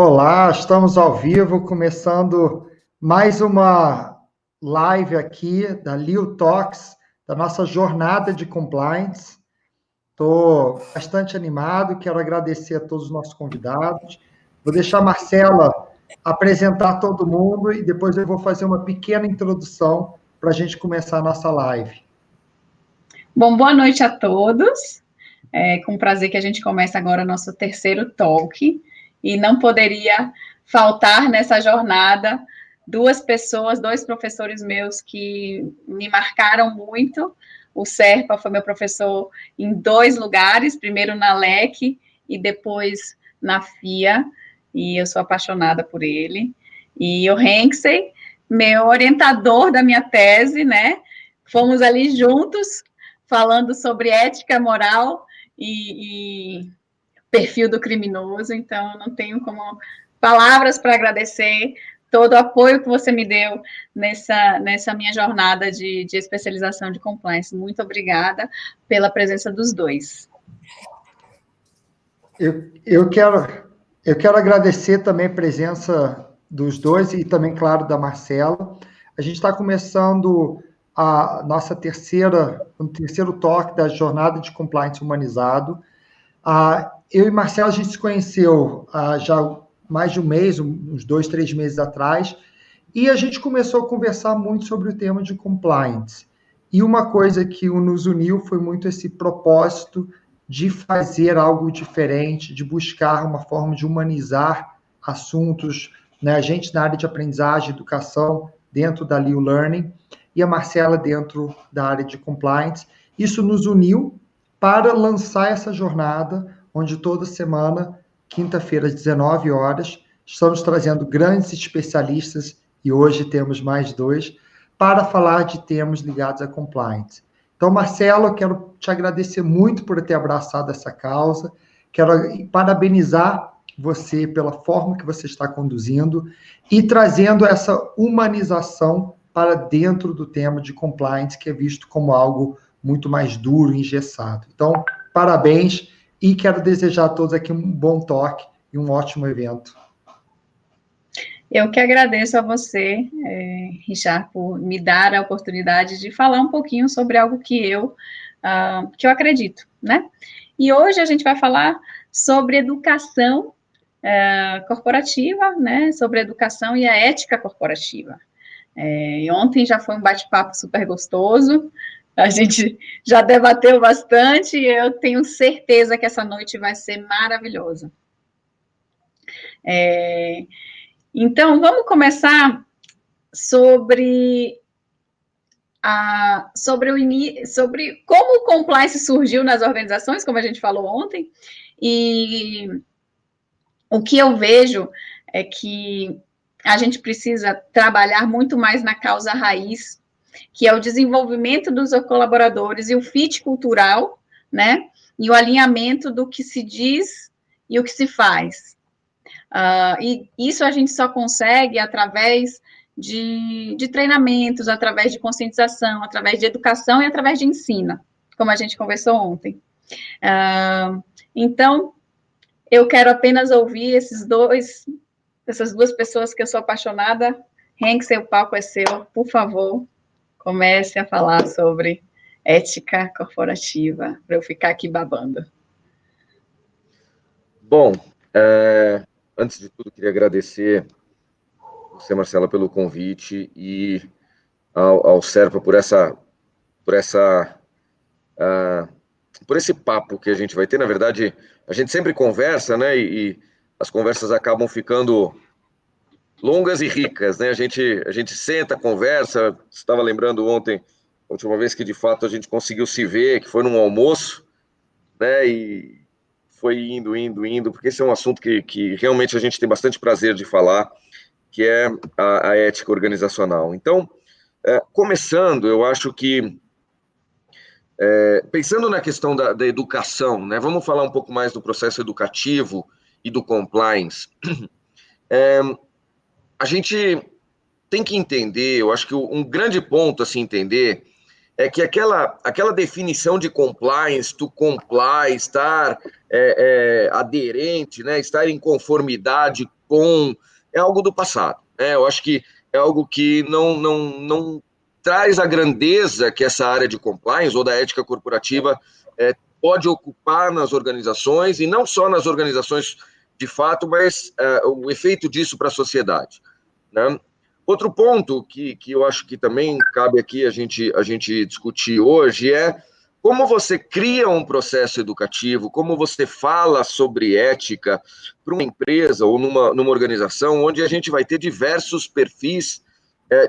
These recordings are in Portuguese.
Olá, estamos ao vivo, começando mais uma live aqui da Leo Talks, da nossa jornada de compliance. Estou bastante animado, quero agradecer a todos os nossos convidados. Vou deixar a Marcela apresentar todo mundo e depois eu vou fazer uma pequena introdução para a gente começar a nossa live. Bom, boa noite a todos. É com prazer que a gente começa agora nosso terceiro talk. E não poderia faltar nessa jornada duas pessoas, dois professores meus que me marcaram muito. O Serpa foi meu professor em dois lugares, primeiro na LEC e depois na FIA, e eu sou apaixonada por ele. E o Henksey, meu orientador da minha tese, né? Fomos ali juntos, falando sobre ética, moral e perfil do criminoso, então não tenho como palavras para agradecer todo o apoio que você me deu nessa minha jornada de especialização de compliance. Muito obrigada pela presença dos dois. Eu quero agradecer também a presença dos dois e também, claro, da Marcela. A gente está começando a nossa o terceiro talk da jornada de compliance humanizado. Eu e Marcela, a gente se conheceu já mais de um mês, uns 2, 3 meses atrás, e a gente começou a conversar muito sobre o tema de compliance. E uma coisa que nos uniu foi muito esse propósito de fazer algo diferente, de buscar uma forma de humanizar assuntos, né? A gente na área de aprendizagem, educação, dentro da Leo Learning, e a Marcela dentro da área de compliance. Isso nos uniu para lançar essa jornada, onde toda semana, quinta-feira, às 19 horas, estamos trazendo grandes especialistas, e hoje temos mais dois, para falar de temas ligados a compliance. Então, Marcelo, eu quero te agradecer muito por ter abraçado essa causa, quero parabenizar você pela forma que você está conduzindo e trazendo essa humanização para dentro do tema de compliance, que é visto como algo muito mais duro, engessado. Então, parabéns e quero desejar a todos aqui um bom toque e um ótimo evento. Eu que agradeço a você, Richard, por me dar a oportunidade de falar um pouquinho sobre algo que eu acredito, né? E hoje a gente vai falar sobre educação corporativa, né? Sobre educação e a ética corporativa. Ontem já foi um bate-papo super gostoso, a gente já debateu bastante e eu tenho certeza que essa noite vai ser maravilhosa. Então, vamos começar sobre como o compliance surgiu nas organizações, como a gente falou ontem, e o que eu vejo é que a gente precisa trabalhar muito mais na causa raiz, que é o desenvolvimento dos colaboradores e o fit cultural, né, e o alinhamento do que se diz e o que se faz. E isso a gente só consegue através de treinamentos, através de conscientização, através de educação e através de ensino, como a gente conversou ontem. Então, eu quero apenas ouvir essas duas pessoas que eu sou apaixonada. Henksey, o palco é seu, por favor, comece a falar sobre ética corporativa, para eu ficar aqui babando. Bom, antes de tudo, queria agradecer você, Marcela, pelo convite e ao Serpa por esse papo que a gente vai ter. Na verdade, a gente sempre conversa, né? E as conversas acabam ficando longas e ricas, né? A gente senta, conversa. Estava lembrando ontem, a última vez que de fato a gente conseguiu se ver, que foi num almoço, né? E foi indo, porque esse é um assunto que realmente a gente tem bastante prazer de falar, que é a ética organizacional. Então, começando, eu acho que, pensando na questão da educação, né, vamos falar um pouco mais do processo educativo e do compliance. A gente tem que entender, eu acho que um grande ponto a se entender é que aquela definição de compliance, to comply, estar aderente, né, estar em conformidade bom, é algo do passado. Eu acho que é algo que não traz a grandeza que essa área de compliance ou da ética corporativa pode ocupar nas organizações, e não só nas organizações de fato, mas o efeito disso para a sociedade, né? Outro ponto que eu acho que também cabe aqui a gente discutir hoje é como você cria um processo educativo, como você fala sobre ética para uma empresa ou numa organização onde a gente vai ter diversos perfis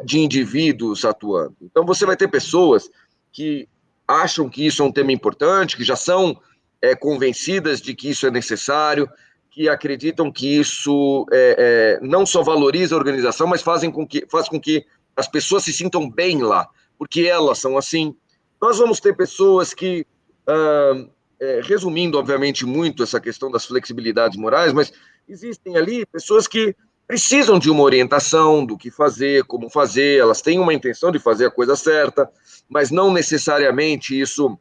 de indivíduos atuando. Então, você vai ter pessoas que acham que isso é um tema importante, que já são convencidas de que isso é necessário, que acreditam que isso não só valoriza a organização, mas faz com que as pessoas se sintam bem lá, porque elas são assim. Nós vamos ter pessoas que, resumindo, obviamente, muito essa questão das flexibilidades morais, mas existem ali pessoas que precisam de uma orientação do que fazer, como fazer, elas têm uma intenção de fazer a coisa certa, mas não necessariamente isso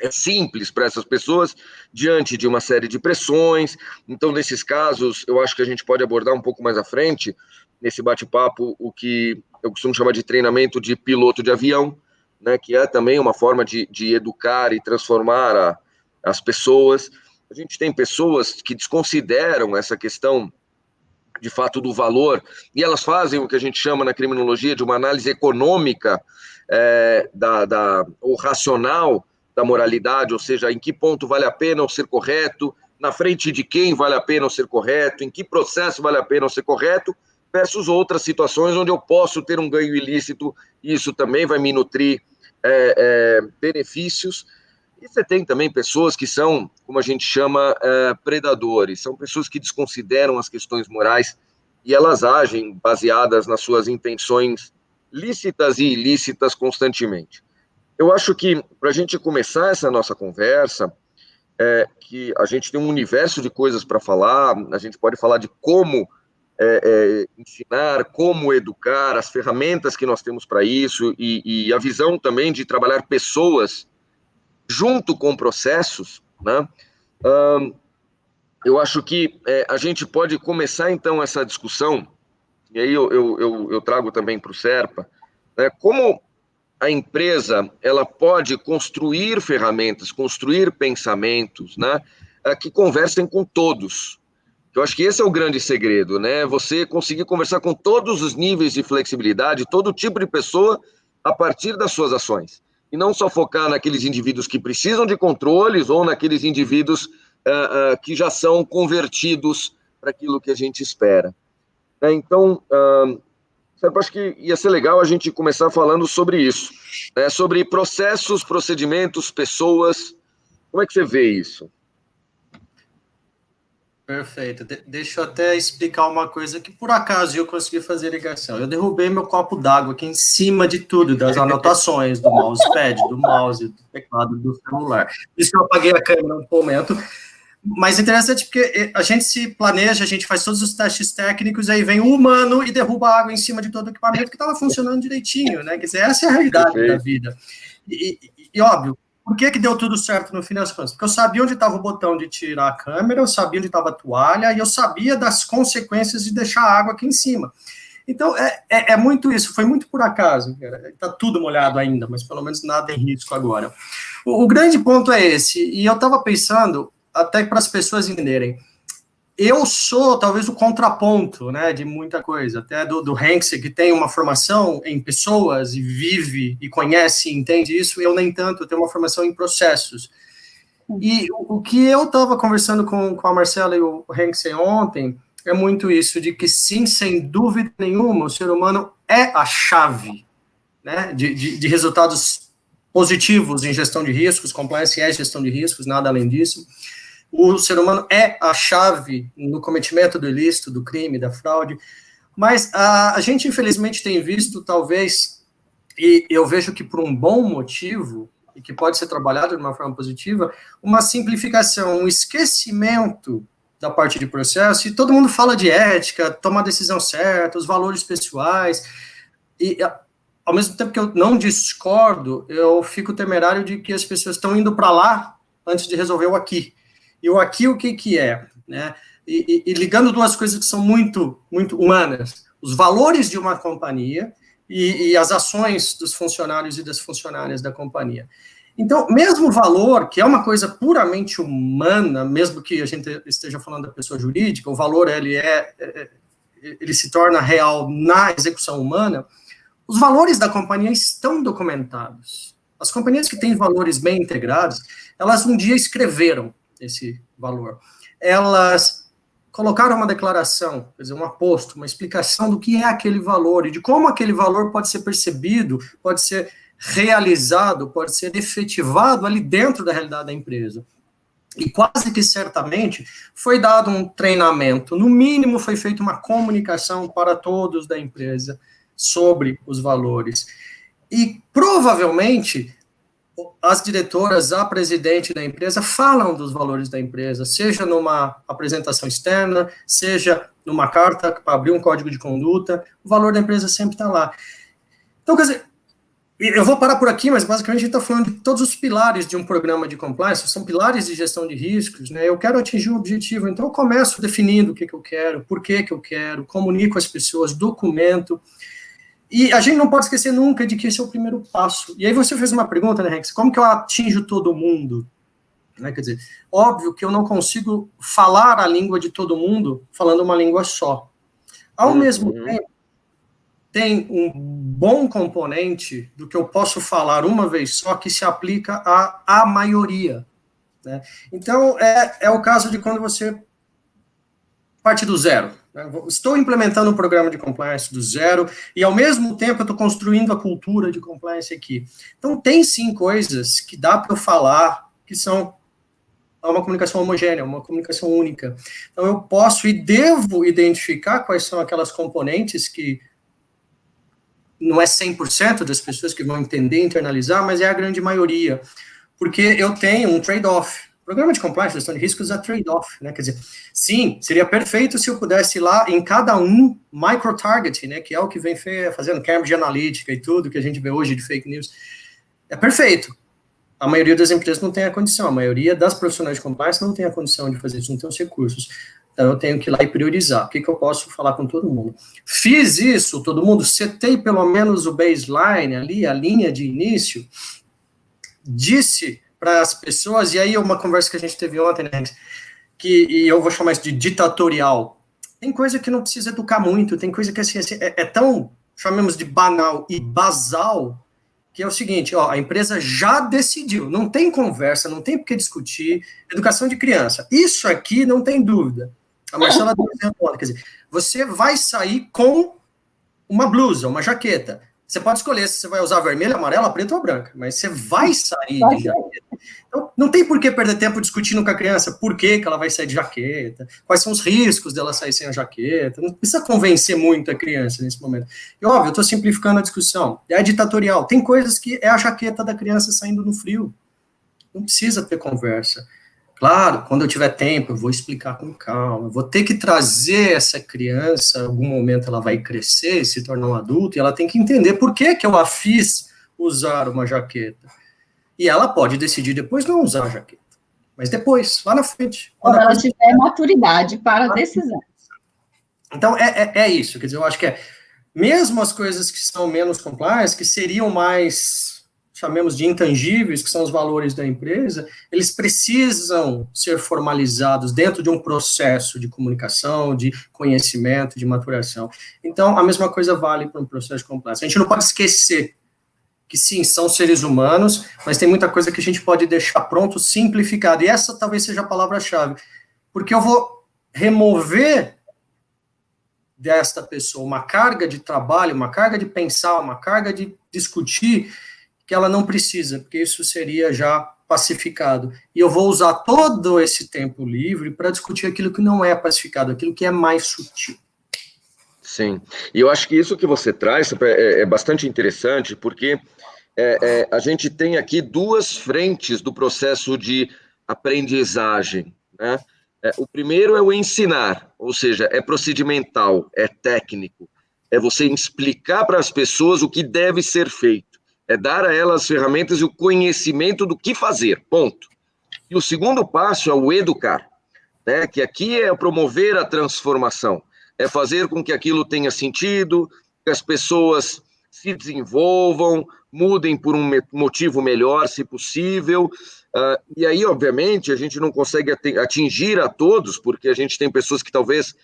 é simples para essas pessoas, diante de uma série de pressões. Então, nesses casos, eu acho que a gente pode abordar um pouco mais à frente, nesse bate-papo, o que eu costumo chamar de treinamento de piloto de avião, né, que é também uma forma de educar e transformar as pessoas. A gente tem pessoas que desconsideram essa questão, de fato, do valor, e elas fazem o que a gente chama na criminologia de uma análise econômica ou racional da moralidade, ou seja, em que ponto vale a pena o ser correto, na frente de quem vale a pena o ser correto, em que processo vale a pena o ser correto, versus outras situações onde eu posso ter um ganho ilícito, e isso também vai me nutrir benefícios. E você tem também pessoas que são, como a gente chama, predadores, são pessoas que desconsideram as questões morais e elas agem baseadas nas suas intenções lícitas e ilícitas constantemente. Eu acho que, para a gente começar essa nossa conversa, que a gente tem um universo de coisas para falar, a gente pode falar de como ensinar, como educar, as ferramentas que nós temos para isso, e a visão também de trabalhar pessoas junto com processos, né? Eu acho que a gente pode começar, então, essa discussão, e aí eu trago também para o Serpa, né, como a empresa ela pode construir ferramentas, construir pensamentos, né, que conversem com todos. Eu acho que esse é o grande segredo, né? Você conseguir conversar com todos os níveis de flexibilidade, todo tipo de pessoa, a partir das suas ações. E não só focar naqueles indivíduos que precisam de controles ou naqueles indivíduos que já são convertidos para aquilo que a gente espera. Então, eu acho que ia ser legal a gente começar falando sobre isso, né? Sobre processos, procedimentos, pessoas. Como é que você vê isso? Perfeito. Deixa eu até explicar uma coisa que, por acaso, eu consegui fazer ligação. Eu derrubei meu copo d'água aqui em cima de tudo, das anotações, do mousepad, do mouse, do teclado, do celular. Por isso que eu apaguei a câmera um momento. Mas é interessante porque a gente se planeja, a gente faz todos os testes técnicos, aí vem um humano e derruba a água em cima de todo o equipamento que estava funcionando direitinho, né? Quer dizer, essa é a realidade da vida. E óbvio, por que deu tudo certo no fim das contas? Porque eu sabia onde estava o botão de tirar a câmera, eu sabia onde estava a toalha, e eu sabia das consequências de deixar a água aqui em cima. Então, é muito isso, foi muito por acaso. Está tudo molhado ainda, mas pelo menos nada em risco agora. O grande ponto é esse, e eu estava pensando, até para as pessoas entenderem, eu sou talvez o contraponto, né, de muita coisa, até do Hanks, que tem uma formação em pessoas e vive e conhece e entende isso, eu nem tanto, eu tenho uma formação em processos. E o que eu estava conversando com a Marcela e o Hanks ontem é muito isso, de que sim, sem dúvida nenhuma, o ser humano é a chave, né, de resultados positivos em gestão de riscos, compliance é gestão de riscos, nada além disso. O ser humano é a chave no cometimento do ilícito, do crime, da fraude, mas a gente, infelizmente, tem visto, talvez, e eu vejo que por um bom motivo, e que pode ser trabalhado de uma forma positiva, uma simplificação, um esquecimento da parte de processo, e todo mundo fala de ética, tomar a decisão certa, os valores pessoais, e ao mesmo tempo que eu não discordo, eu fico temerário de que as pessoas estão indo para lá antes de resolver o aqui. E o aqui, o que é? Né? e ligando duas coisas que são muito, muito humanas, os valores de uma companhia e as ações dos funcionários e das funcionárias da companhia. Então, mesmo o valor, que é uma coisa puramente humana, mesmo que a gente esteja falando da pessoa jurídica, o valor ele se torna real na execução humana, os valores da companhia estão documentados. As companhias que têm valores bem integrados, elas um dia escreveram esse valor. Elas colocaram uma declaração, quer dizer, um aposto, uma explicação do que é aquele valor e de como aquele valor pode ser percebido, pode ser realizado, pode ser efetivado ali dentro da realidade da empresa. E quase que certamente foi dado um treinamento, no mínimo foi feita uma comunicação para todos da empresa sobre os valores. E provavelmente as diretoras, a presidente da empresa falam dos valores da empresa, seja numa apresentação externa, seja numa carta para abrir um código de conduta, o valor da empresa sempre está lá. Então, quer dizer, eu vou parar por aqui, mas basicamente a gente está falando de todos os pilares de um programa de compliance, são pilares de gestão de riscos, né? Eu quero atingir um objetivo, então eu começo definindo o que eu quero, por que eu quero, comunico às pessoas, documento. E a gente não pode esquecer nunca de que esse é o primeiro passo. E aí você fez uma pergunta, né, Rex? Como que eu atinjo todo mundo? Né, quer dizer, óbvio que eu não consigo falar a língua de todo mundo falando uma língua só. Ao mesmo tempo, tem um bom componente do que eu posso falar uma vez só que se aplica à maioria. Né? Então, é o caso de quando você parte do zero. Estou implementando um programa de compliance do zero e, ao mesmo tempo, eu estou construindo a cultura de compliance aqui. Então, tem, sim, coisas que dá para eu falar que são uma comunicação homogênea, uma comunicação única. Então, eu posso e devo identificar quais são aquelas componentes que não é 100% das pessoas que vão entender e internalizar, mas é a grande maioria. Porque eu tenho um trade-off. Programa de compliance, gestão de riscos, é trade-off, né? Quer dizer, sim, seria perfeito se eu pudesse ir lá em cada micro-targeting, né? Que é o que vem fazendo Cambridge Analytica e tudo que a gente vê hoje de fake news. É perfeito. A maioria das empresas não tem a condição, a maioria das profissionais de compliance não tem a condição de fazer isso, não tem os recursos. Então, eu tenho que ir lá e priorizar. O que eu posso falar com todo mundo? Fiz isso, todo mundo, setei pelo menos o baseline ali, a linha de início, disse para as pessoas, e aí uma conversa que a gente teve ontem, né, e eu vou chamar isso de ditatorial. Tem coisa que não precisa educar muito, tem coisa que assim, é tão, chamemos de banal e basal, que é o seguinte, ó, a empresa já decidiu, não tem conversa, não tem por que discutir, educação de criança. Isso aqui não tem dúvida. A Marcela deu um exemplo, quer dizer, você vai sair com uma blusa, uma jaqueta. Você pode escolher se você vai usar vermelha, amarela, preta ou branca, mas você vai sair de jaqueta. Então, não tem por que perder tempo discutindo com a criança por que ela vai sair de jaqueta, quais são os riscos dela sair sem a jaqueta. Não precisa convencer muito a criança nesse momento. E, óbvio, eu estou simplificando a discussão. É ditatorial. Tem coisas que é a jaqueta da criança saindo no frio. Não precisa ter conversa. Claro, quando eu tiver tempo, eu vou explicar com calma, eu vou ter que trazer essa criança, em algum momento ela vai crescer, se tornar um adulto, e ela tem que entender por que eu a fiz usar uma jaqueta. E ela pode decidir depois não usar a jaqueta, mas depois, lá na frente. Quando ela tiver maturidade para a decisão. Então, é isso, quer dizer, eu acho que mesmo as coisas que são menos compliance, que seriam mais, chamemos de intangíveis, que são os valores da empresa, eles precisam ser formalizados dentro de um processo de comunicação, de conhecimento, de maturação. Então, a mesma coisa vale para um processo de compliance. A gente não pode esquecer que, sim, são seres humanos, mas tem muita coisa que a gente pode deixar pronto, simplificado. E essa talvez seja a palavra-chave, porque eu vou remover desta pessoa uma carga de trabalho, uma carga de pensar, uma carga de discutir, que ela não precisa, porque isso seria já pacificado. E eu vou usar todo esse tempo livre para discutir aquilo que não é pacificado, aquilo que é mais sutil. Sim, e eu acho que isso que você traz é bastante interessante, porque a gente tem aqui duas frentes do processo de aprendizagem, né? O primeiro é o ensinar, ou seja, é procedimental, é técnico, é você explicar para as pessoas o que deve ser feito. É dar a elas as ferramentas e o conhecimento do que fazer, ponto. E o segundo passo é o educar. né? Que aqui é promover a transformação, é fazer com que aquilo tenha sentido, que as pessoas se desenvolvam, mudem por um motivo melhor, se possível. E aí, obviamente, a gente não consegue atingir a todos, porque a gente tem pessoas que talvez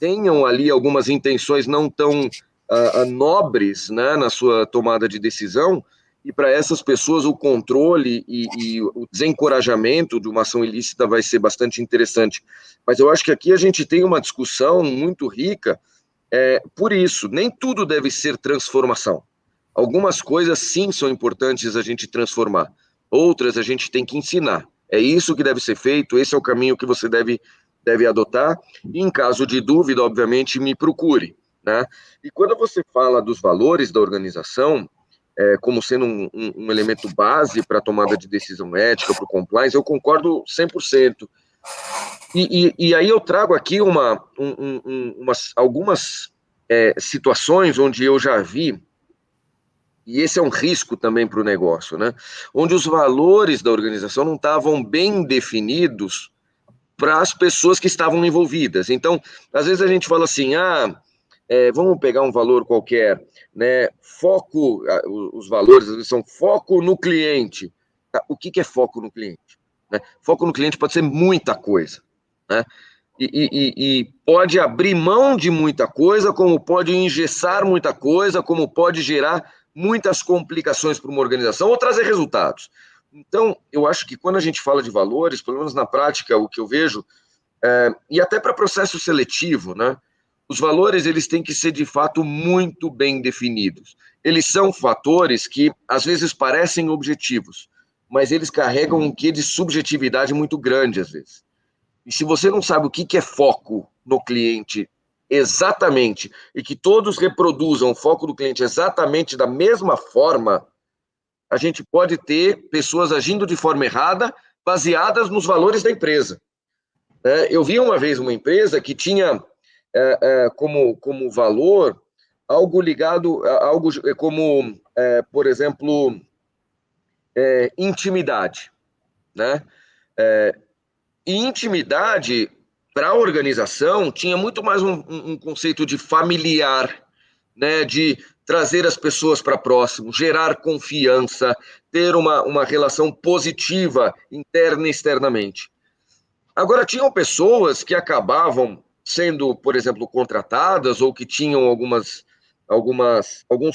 tenham ali algumas intenções não tão nobres, né, na sua tomada de decisão, e para essas pessoas o controle e o desencorajamento de uma ação ilícita vai ser bastante interessante. Mas eu acho que aqui a gente tem uma discussão muito rica, por isso, nem tudo deve ser transformação. Algumas coisas, sim, são importantes a gente transformar. Outras a gente tem que ensinar. É isso que deve ser feito, esse é o caminho que você deve adotar. E em caso de dúvida, obviamente, me procure, né? E quando você fala dos valores da organização, como sendo um elemento base para a tomada de decisão ética, para o compliance, eu concordo 100%. E aí eu trago aqui algumas situações onde eu já vi, e esse é um risco também para o negócio, né? Onde os valores da organização não estavam bem definidos para as pessoas que estavam envolvidas. Então, às vezes a gente fala assim, vamos pegar um valor qualquer, né? Foco, os valores às vezes são foco no cliente. O que é foco no cliente? Né? Foco no cliente pode ser muita coisa, né? E pode abrir mão de muita coisa, como pode engessar muita coisa, como pode gerar muitas complicações para uma organização ou trazer resultados. Então, eu acho que quando a gente fala de valores, pelo menos na prática, o que eu vejo, e até para processo seletivo, né? Os valores, eles têm que ser, de fato, muito bem definidos. Eles são fatores que, às vezes, parecem objetivos, mas eles carregam um quê de subjetividade muito grande, às vezes. E se você não sabe o que é foco no cliente exatamente, e que todos reproduzam o foco do cliente exatamente da mesma forma, a gente pode ter pessoas agindo de forma errada, baseadas nos valores da empresa. Eu vi uma vez uma empresa que tinha como valor algo ligado a algo como, por exemplo, intimidade, né? E intimidade, para a organização, tinha muito mais um conceito de familiar, né? De trazer as pessoas para próximo, gerar confiança, ter uma relação positiva interna e externamente. Agora, tinham pessoas que acabavam sendo, por exemplo, contratadas ou que tinham alguns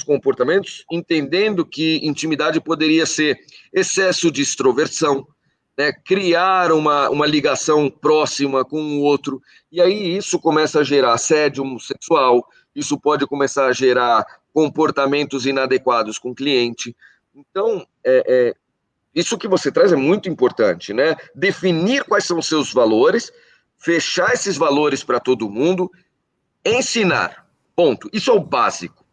comportamentos, entendendo que intimidade poderia ser excesso de extroversão, né? Criar uma ligação próxima com o outro, e aí isso começa a gerar assédio sexual, isso pode começar a gerar comportamentos inadequados com o cliente. Então, isso que você traz é muito importante, né? Definir quais são os seus valores, fechar esses valores para todo mundo, ensinar, ponto. Isso é o básico.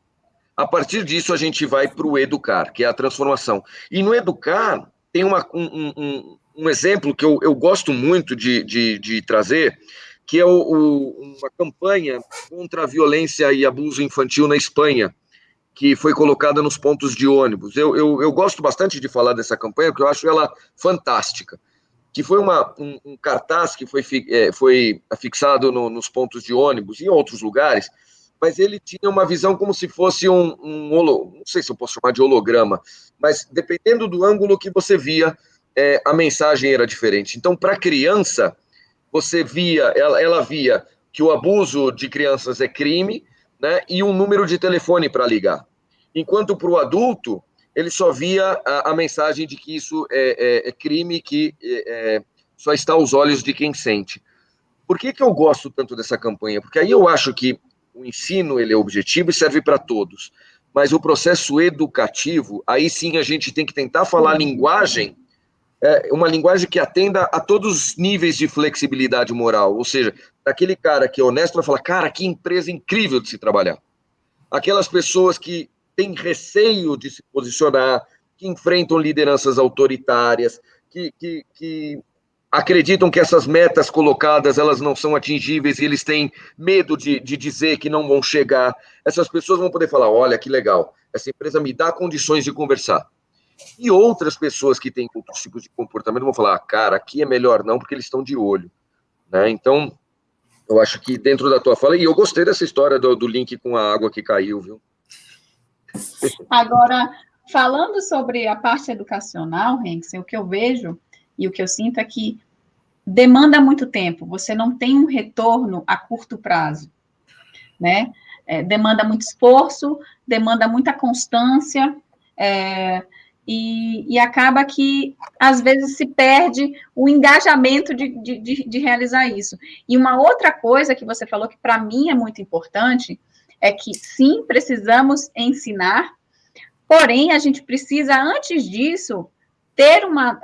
A partir disso, a gente vai para o educar, que é a transformação. E no educar, tem um exemplo que eu gosto muito de trazer, que é uma campanha contra a violência e abuso infantil na Espanha, que foi colocada nos pontos de ônibus. Eu gosto bastante de falar dessa campanha, porque eu acho ela fantástica, que foi um cartaz que foi afixado nos pontos de ônibus e em outros lugares, mas ele tinha uma visão como se fosse não sei se eu posso chamar de holograma, mas dependendo do ângulo que você via, a mensagem era diferente. Então, para a criança, você via, ela via que o abuso de crianças é crime, né, e um número de telefone para ligar. Enquanto para o adulto, ele só via a mensagem de que isso é crime, que só está aos olhos de quem sente. Por que eu gosto tanto dessa campanha? Porque aí eu acho que o ensino ele é objetivo e serve para todos, mas o processo educativo, aí sim a gente tem que tentar falar a linguagem, uma linguagem que atenda a todos os níveis de flexibilidade moral, ou seja, daquele cara que é honesto vai falar, cara, que empresa incrível de se trabalhar. Aquelas pessoas que têm receio de se posicionar, que enfrentam lideranças autoritárias, que acreditam que essas metas colocadas elas não são atingíveis e eles têm medo de dizer que não vão chegar. Essas pessoas vão poder falar, olha, que legal, essa empresa me dá condições de conversar. E outras pessoas que têm outros tipos de comportamento vão falar, cara, aqui é melhor não, porque eles estão de olho. né? Então, eu acho que dentro da tua fala, e eu gostei dessa história do link com a água que caiu, viu? Agora, falando sobre a parte educacional, Henrique, o que eu vejo e o que eu sinto é que demanda muito tempo, você não tem um retorno a curto prazo, né? Demanda muito esforço, demanda muita constância, e acaba que, às vezes, se perde o engajamento de realizar isso. E uma outra coisa que você falou, que para mim é muito importante, é que, sim, precisamos ensinar, porém, a gente precisa, antes disso, ter uma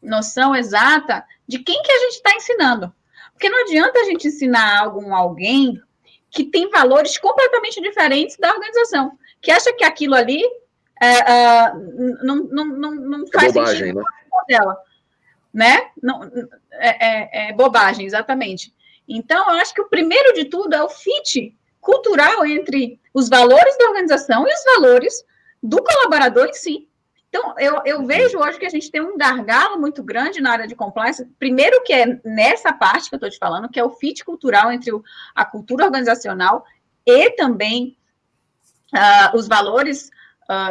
noção exata de quem que a gente está ensinando. Porque não adianta a gente ensinar alguém que tem valores completamente diferentes da organização, que acha que aquilo ali não faz bobagem, sentido né? com dela, né? Não, é bobagem, exatamente. Então, eu acho que o primeiro de tudo é o fit cultural entre os valores da organização e os valores do colaborador em si. Então, eu vejo hoje que a gente tem um gargalo muito grande na área de compliance. Primeiro que é nessa parte que eu estou te falando, que é o fit cultural entre a cultura organizacional e também os valores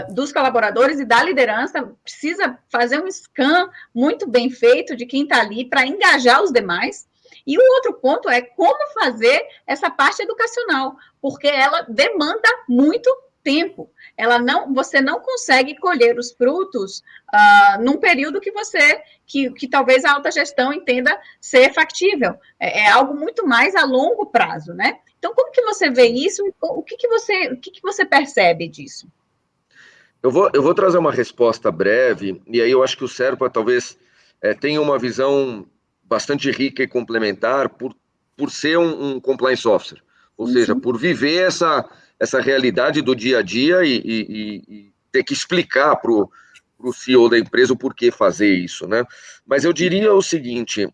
dos colaboradores e da liderança. Precisa fazer um scan muito bem feito de quem está ali para engajar os demais. E o outro ponto é como fazer essa parte educacional, porque ela demanda muito tempo. Você não consegue colher os frutos num período que talvez a alta gestão entenda ser factível. É algo muito mais a longo prazo, né? Então, como que você vê isso? O que você percebe disso? Eu vou trazer uma resposta breve, e aí eu acho que o Serpa talvez tenha uma visão bastante rica e complementar por ser um compliance officer, ou seja, por viver essa realidade do dia a dia e ter que explicar para o CEO da empresa o porquê fazer isso, né? Mas eu diria o seguinte,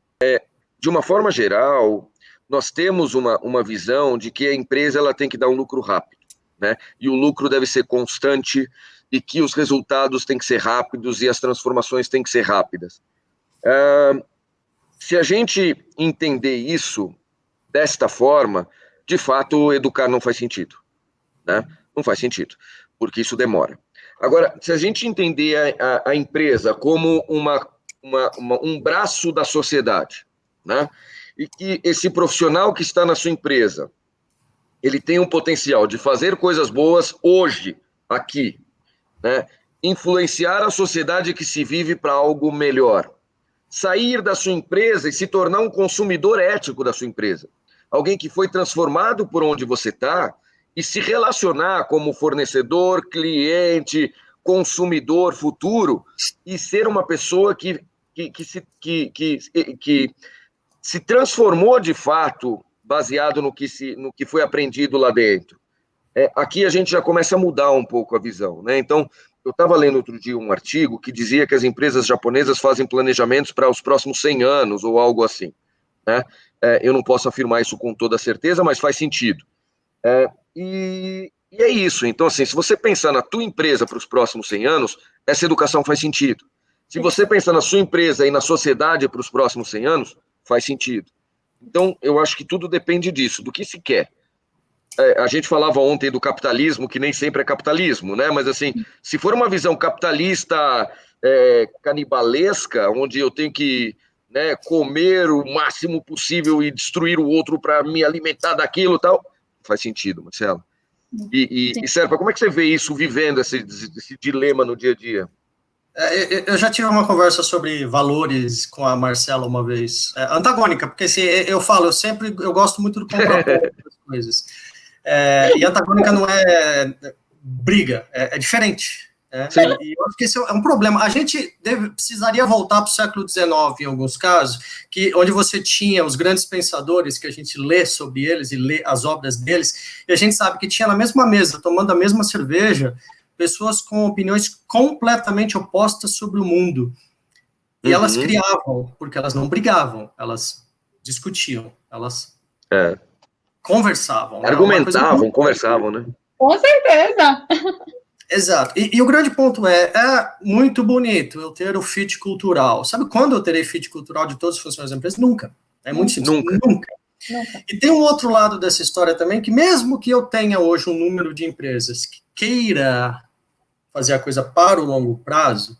de uma forma geral, nós temos uma visão de que a empresa ela tem que dar um lucro rápido, né? E o lucro deve ser constante e que os resultados têm que ser rápidos e as transformações têm que ser rápidas. Se a gente entender isso desta forma, de fato, educar não faz sentido, né? Não faz sentido, porque isso demora. Agora, se a gente entender a empresa como um braço da sociedade, né? E que esse profissional que está na sua empresa, ele tem um potencial de fazer coisas boas hoje, aqui, né? Influenciar a sociedade que se vive para algo melhor. Sair da sua empresa e se tornar um consumidor ético da sua empresa. Alguém que foi transformado por onde você está e se relacionar como fornecedor, cliente, consumidor futuro e ser uma pessoa que se transformou de fato baseado no que foi aprendido lá dentro. Aqui a gente já começa a mudar um pouco a visão, né? Então, eu estava lendo outro dia um artigo que dizia que as empresas japonesas fazem planejamentos para os próximos 100 anos ou algo assim, né? Eu não posso afirmar isso com toda certeza, mas faz sentido. E é isso. Então, assim, se você pensar na tua empresa para os próximos 100 anos, essa educação faz sentido. Se você pensar na sua empresa e na sociedade para os próximos 100 anos, faz sentido. Então, eu acho que tudo depende disso, do que se quer. A gente falava ontem do capitalismo, que nem sempre é capitalismo, né? Mas, assim, se for uma visão capitalista canibalesca, onde eu tenho que comer o máximo possível e destruir o outro para me alimentar daquilo e tal, faz sentido, Marcelo. E Serpa, como é que você vê isso, vivendo esse dilema no dia a dia? Eu já tive uma conversa sobre valores com a Marcela uma vez, antagônica, porque assim, eu gosto muito do contraponto das coisas. E antagônica não é briga, é diferente. E eu acho que esse é um problema. A gente precisaria voltar para o século XIX, em alguns casos, onde você tinha os grandes pensadores, que a gente lê sobre eles e lê as obras deles, e a gente sabe que tinha na mesma mesa, tomando a mesma cerveja, pessoas com opiniões completamente opostas sobre o mundo. E elas criavam, porque elas não brigavam, elas discutiam, elas conversavam. Argumentavam, conversavam, né? Com certeza. Exato. E o grande ponto é muito bonito eu ter o fit cultural. Sabe quando eu terei fit cultural de todos os funcionários da empresa? Nunca. É muito simples. Nunca. E tem um outro lado dessa história também, que mesmo que eu tenha hoje um número de empresas que queira fazer a coisa para o longo prazo,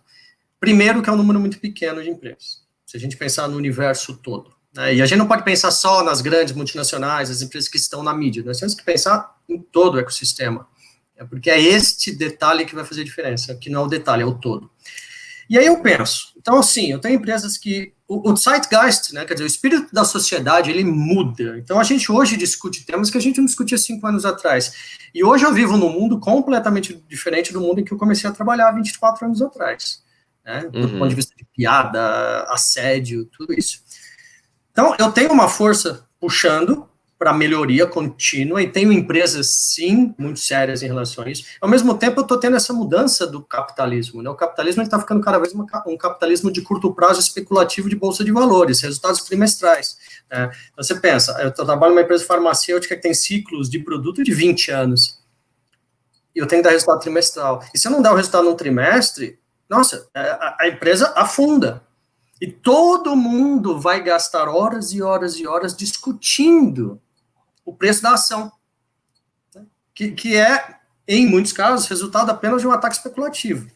primeiro que é um número muito pequeno de empresas, se a gente pensar no universo todo. Né? E a gente não pode pensar só nas grandes multinacionais, as empresas que estão na mídia, nós temos que pensar em todo o ecossistema. Porque é este detalhe que vai fazer diferença, que não é o detalhe, é o todo. E aí eu penso, então assim, eu tenho empresas que, o zeitgeist, né, quer dizer, o espírito da sociedade, ele muda. Então a gente hoje discute temas que a gente não discutia 5 anos atrás. E hoje eu vivo num mundo completamente diferente do mundo em que eu comecei a trabalhar 24 anos atrás. Né, do ponto de vista de piada, assédio, tudo isso. Então eu tenho uma força puxando para melhoria contínua, e tenho empresas, sim, muito sérias em relação a isso. Ao mesmo tempo, eu estou tendo essa mudança do capitalismo, né? O capitalismo está ficando cada vez um capitalismo de curto prazo especulativo de bolsa de valores, resultados trimestrais. Né? Então, você pensa, eu trabalho numa empresa farmacêutica que tem ciclos de produto de 20 anos, e eu tenho que dar resultado trimestral. E se eu não der o resultado num trimestre, nossa, a empresa afunda. E todo mundo vai gastar horas e horas e horas discutindo o preço da ação, né? que é, em muitos casos, resultado apenas de um ataque especulativo.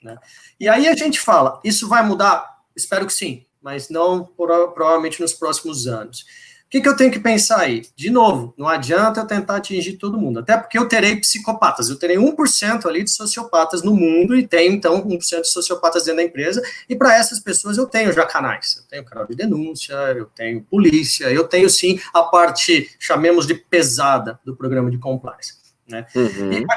Né? E aí a gente fala, isso vai mudar? Espero que sim, mas não provavelmente nos próximos anos. O que eu tenho que pensar aí? De novo, não adianta eu tentar atingir todo mundo, até porque eu terei psicopatas, eu terei 1% ali de sociopatas no mundo, e tenho, então, 1% de sociopatas dentro da empresa, e para essas pessoas eu tenho já canais, eu tenho canal de denúncia, eu tenho polícia, eu tenho, sim, a parte, chamemos de pesada, do programa de compliance. Né?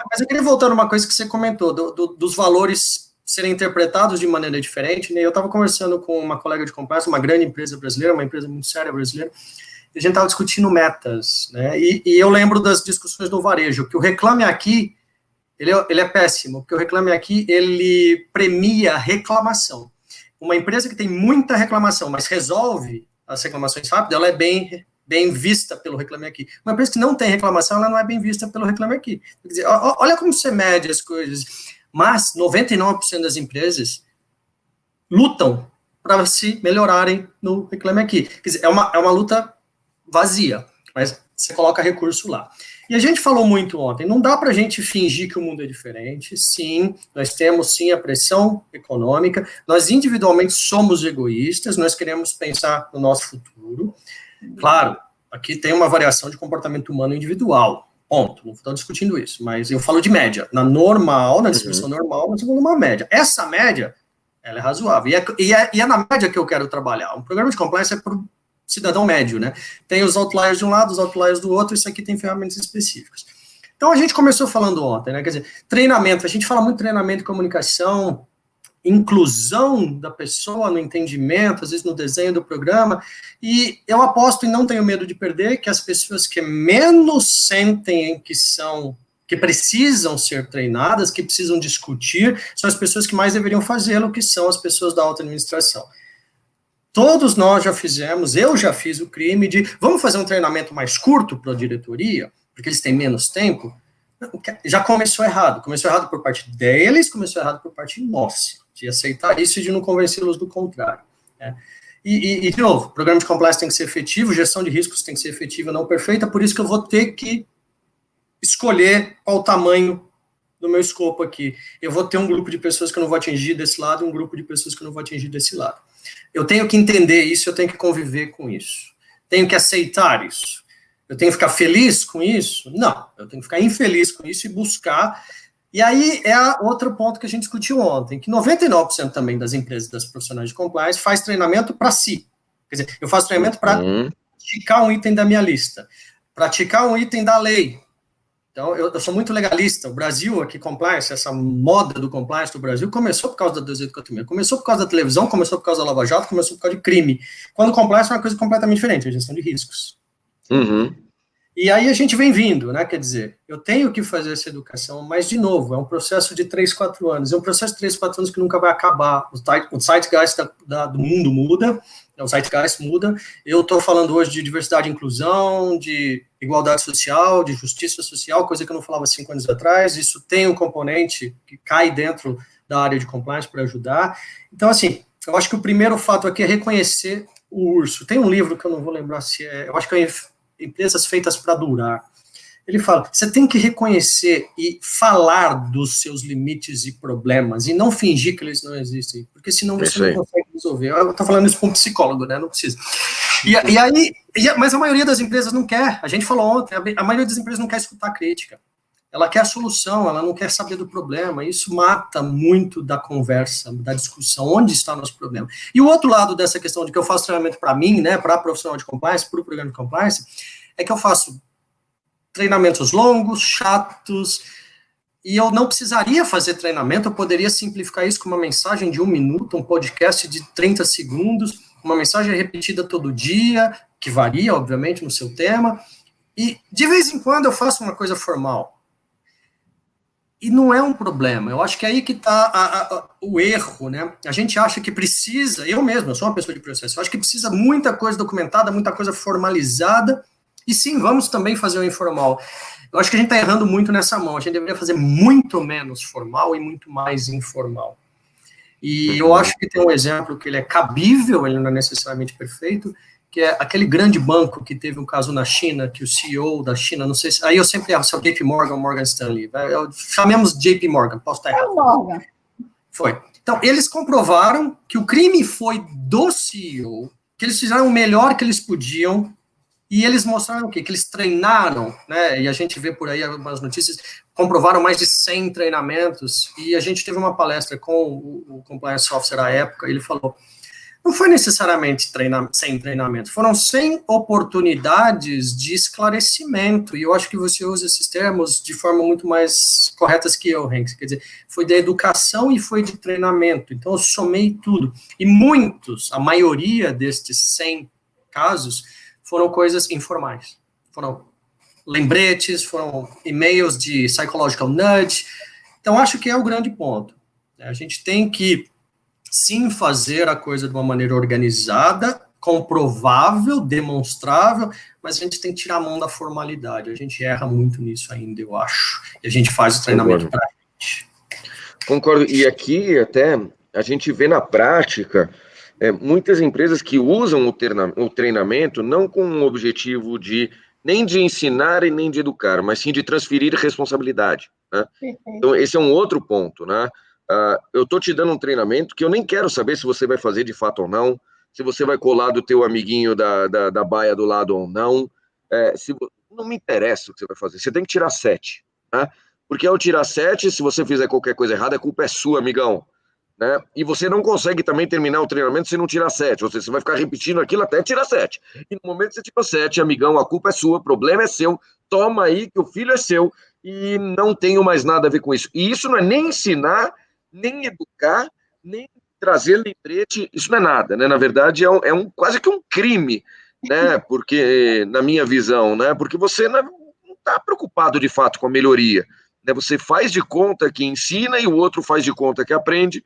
Mas eu queria voltar numa coisa que você comentou, dos valores serem interpretados de maneira diferente, né? Eu estava conversando com uma colega de compliance, uma grande empresa brasileira, uma empresa muito séria brasileira, a gente estava discutindo metas, né, e eu lembro das discussões do varejo, que o Reclame Aqui, ele é péssimo, porque o Reclame Aqui, ele premia reclamação. Uma empresa que tem muita reclamação, mas resolve as reclamações rápido, ela é bem vista pelo Reclame Aqui. Uma empresa que não tem reclamação, ela não é bem vista pelo Reclame Aqui. Quer dizer, olha como você mede as coisas. Mas 99% das empresas lutam para se melhorarem no Reclame Aqui. Quer dizer, é uma luta vazia, mas você coloca recurso lá. E a gente falou muito ontem, não dá para a gente fingir que o mundo é diferente, sim, nós temos sim a pressão econômica, nós individualmente somos egoístas, nós queremos pensar no nosso futuro, claro, aqui tem uma variação de comportamento humano individual, ponto, não estou discutindo isso, mas eu falo de média, na distribuição normal, nós estamos numa média, essa média, ela é razoável, e é na média que eu quero trabalhar, um programa de compliance é para cidadão médio, né? Tem os outliers de um lado, os outliers do outro, isso aqui tem ferramentas específicas. Então, a gente começou falando ontem, né? Quer dizer, treinamento, a gente fala muito de treinamento de comunicação, inclusão da pessoa no entendimento, às vezes no desenho do programa, e eu aposto e não tenho medo de perder que as pessoas que menos sentem que precisam ser treinadas, que precisam discutir, são as pessoas que mais deveriam fazê-lo, que são as pessoas da alta administração. Todos nós já fizemos, eu já fiz o crime de, vamos fazer um treinamento mais curto para a diretoria, porque eles têm menos tempo? Já começou errado por parte deles, começou errado por parte nossa, de aceitar isso e de não convencê-los do contrário. Né? E, de novo, o programa de compliance tem que ser efetivo, gestão de riscos tem que ser efetiva, não perfeita, por isso que eu vou ter que escolher qual o tamanho do meu escopo aqui. Eu vou ter um grupo de pessoas que eu não vou atingir desse lado, e um grupo de pessoas que eu não vou atingir desse lado. Eu tenho que entender isso, eu tenho que conviver com isso. Tenho que aceitar isso. Eu tenho que ficar feliz com isso? Não, eu tenho que ficar infeliz com isso e buscar. E aí é outro ponto que a gente discutiu ontem, que 99% também das empresas, das profissionais de compliance, faz treinamento para si. Quer dizer, eu faço treinamento para praticar um item da minha lista, praticar um item da lei. Então, eu sou muito legalista. O Brasil, aqui, compliance, essa moda do compliance do Brasil, começou por causa da 286, começou por causa da televisão, começou por causa da Lava Jato, começou por causa de crime. Quando compliance é uma coisa completamente diferente, a gestão de riscos. E aí a gente vem vindo, né? Quer dizer, eu tenho que fazer essa educação, mas, de novo, é um processo de 3, 4 anos. É um processo de 3, 4 anos que nunca vai acabar. O zeitgeist do mundo muda, o zeitgeist muda. Eu estou falando hoje de diversidade e inclusão, de igualdade social, de justiça social, coisa que eu não falava 5 anos atrás. Isso tem um componente que cai dentro da área de compliance para ajudar. Então, assim, eu acho que o primeiro fato aqui é reconhecer o urso. Tem um livro que eu não vou lembrar se é... Eu acho que é Empresas Feitas para Durar. Ele fala, você tem que reconhecer e falar dos seus limites e problemas, e não fingir que eles não existem, porque senão você não consegue resolver. Eu estou falando isso com um psicólogo, né? Não precisa. Mas a maioria das empresas não quer. A gente falou ontem, a maioria das empresas não quer escutar a crítica. Ela quer a solução, ela não quer saber do problema. Isso mata muito da conversa, da discussão, onde está o nosso problema. E o outro lado dessa questão de que eu faço treinamento para mim, né, para profissional de compliance, para o programa de compliance, é que eu faço treinamentos longos, chatos, e eu não precisaria fazer treinamento, eu poderia simplificar isso com uma mensagem de 1 minuto, um podcast de 30 segundos, uma mensagem repetida todo dia, que varia, obviamente, no seu tema, e de vez em quando eu faço uma coisa formal. E não é um problema, eu acho que é aí que está o erro, né? A gente acha que precisa, eu mesmo, eu sou uma pessoa de processo, eu acho que precisa muita coisa documentada, muita coisa formalizada, e sim, vamos também fazer o informal. Eu acho que a gente está errando muito nessa mão, a gente deveria fazer muito menos formal e muito mais informal. E eu acho que tem um exemplo que ele é cabível, ele não é necessariamente perfeito, que é aquele grande banco que teve um caso na China, que o CEO da China, não sei se... Aí eu sempre erro, se é o JP Morgan ou Morgan Stanley. Chamemos JP Morgan, posso estar errado. É o Morgan. Foi. Então, eles comprovaram que o crime foi do CEO, que eles fizeram o melhor que eles podiam, e eles mostraram o quê? Que eles treinaram, né? E a gente vê por aí algumas notícias, comprovaram mais de 100 treinamentos, e a gente teve uma palestra com o Compliance Officer à época, e ele falou... Não foi necessariamente 100 treinamentos, foram 100 oportunidades de esclarecimento, e eu acho que você usa esses termos de forma muito mais corretas que eu, Henk, quer dizer, foi de educação e foi de treinamento, então eu somei tudo, e muitos, a maioria destes 100 casos, foram coisas informais, foram lembretes, foram e-mails de psychological nudge, então acho que é o grande ponto, a gente tem que sim fazer a coisa de uma maneira organizada, comprovável, demonstrável, mas a gente tem que tirar a mão da formalidade. A gente erra muito nisso ainda, eu acho. E a gente faz o treinamento para a gente. Concordo. E aqui até a gente vê na prática muitas empresas que usam o treinamento não com o objetivo de nem de ensinar e nem de educar, mas sim de transferir responsabilidade, né? Então, esse é um outro ponto, né? Eu estou te dando um treinamento que eu nem quero saber se você vai fazer de fato ou não, se você vai colar do teu amiguinho da baia do lado ou não, não me interessa o que você vai fazer, você tem que tirar 7, né? Porque ao tirar 7, se você fizer qualquer coisa errada, a culpa é sua, amigão, né? E você não consegue também terminar o treinamento se não tirar 7, ou seja, você vai ficar repetindo aquilo até tirar 7, e no momento que você tirou 7, amigão, a culpa é sua, o problema é seu, toma aí que o filho é seu, e não tenho mais nada a ver com isso. E isso não é nem ensinar, nem educar, nem trazer lembrete, isso não é nada, né? Na verdade, é quase que um crime, né? Porque, na minha visão, né? Porque você não está preocupado de fato com a melhoria, né? Você faz de conta que ensina e o outro faz de conta que aprende,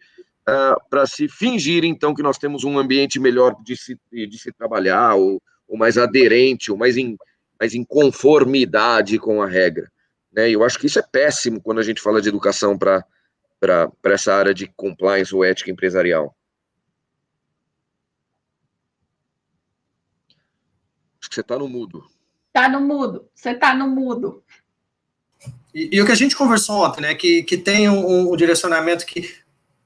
para se fingir, então, que nós temos um ambiente melhor de se trabalhar, ou mais aderente, ou mais em conformidade com a regra, né? E eu acho que isso é péssimo quando a gente fala de educação para essa área de compliance ou ética empresarial. Acho que você está no mudo. Está no mudo, você está no mudo. E o que a gente conversou ontem, né, que tem um direcionamento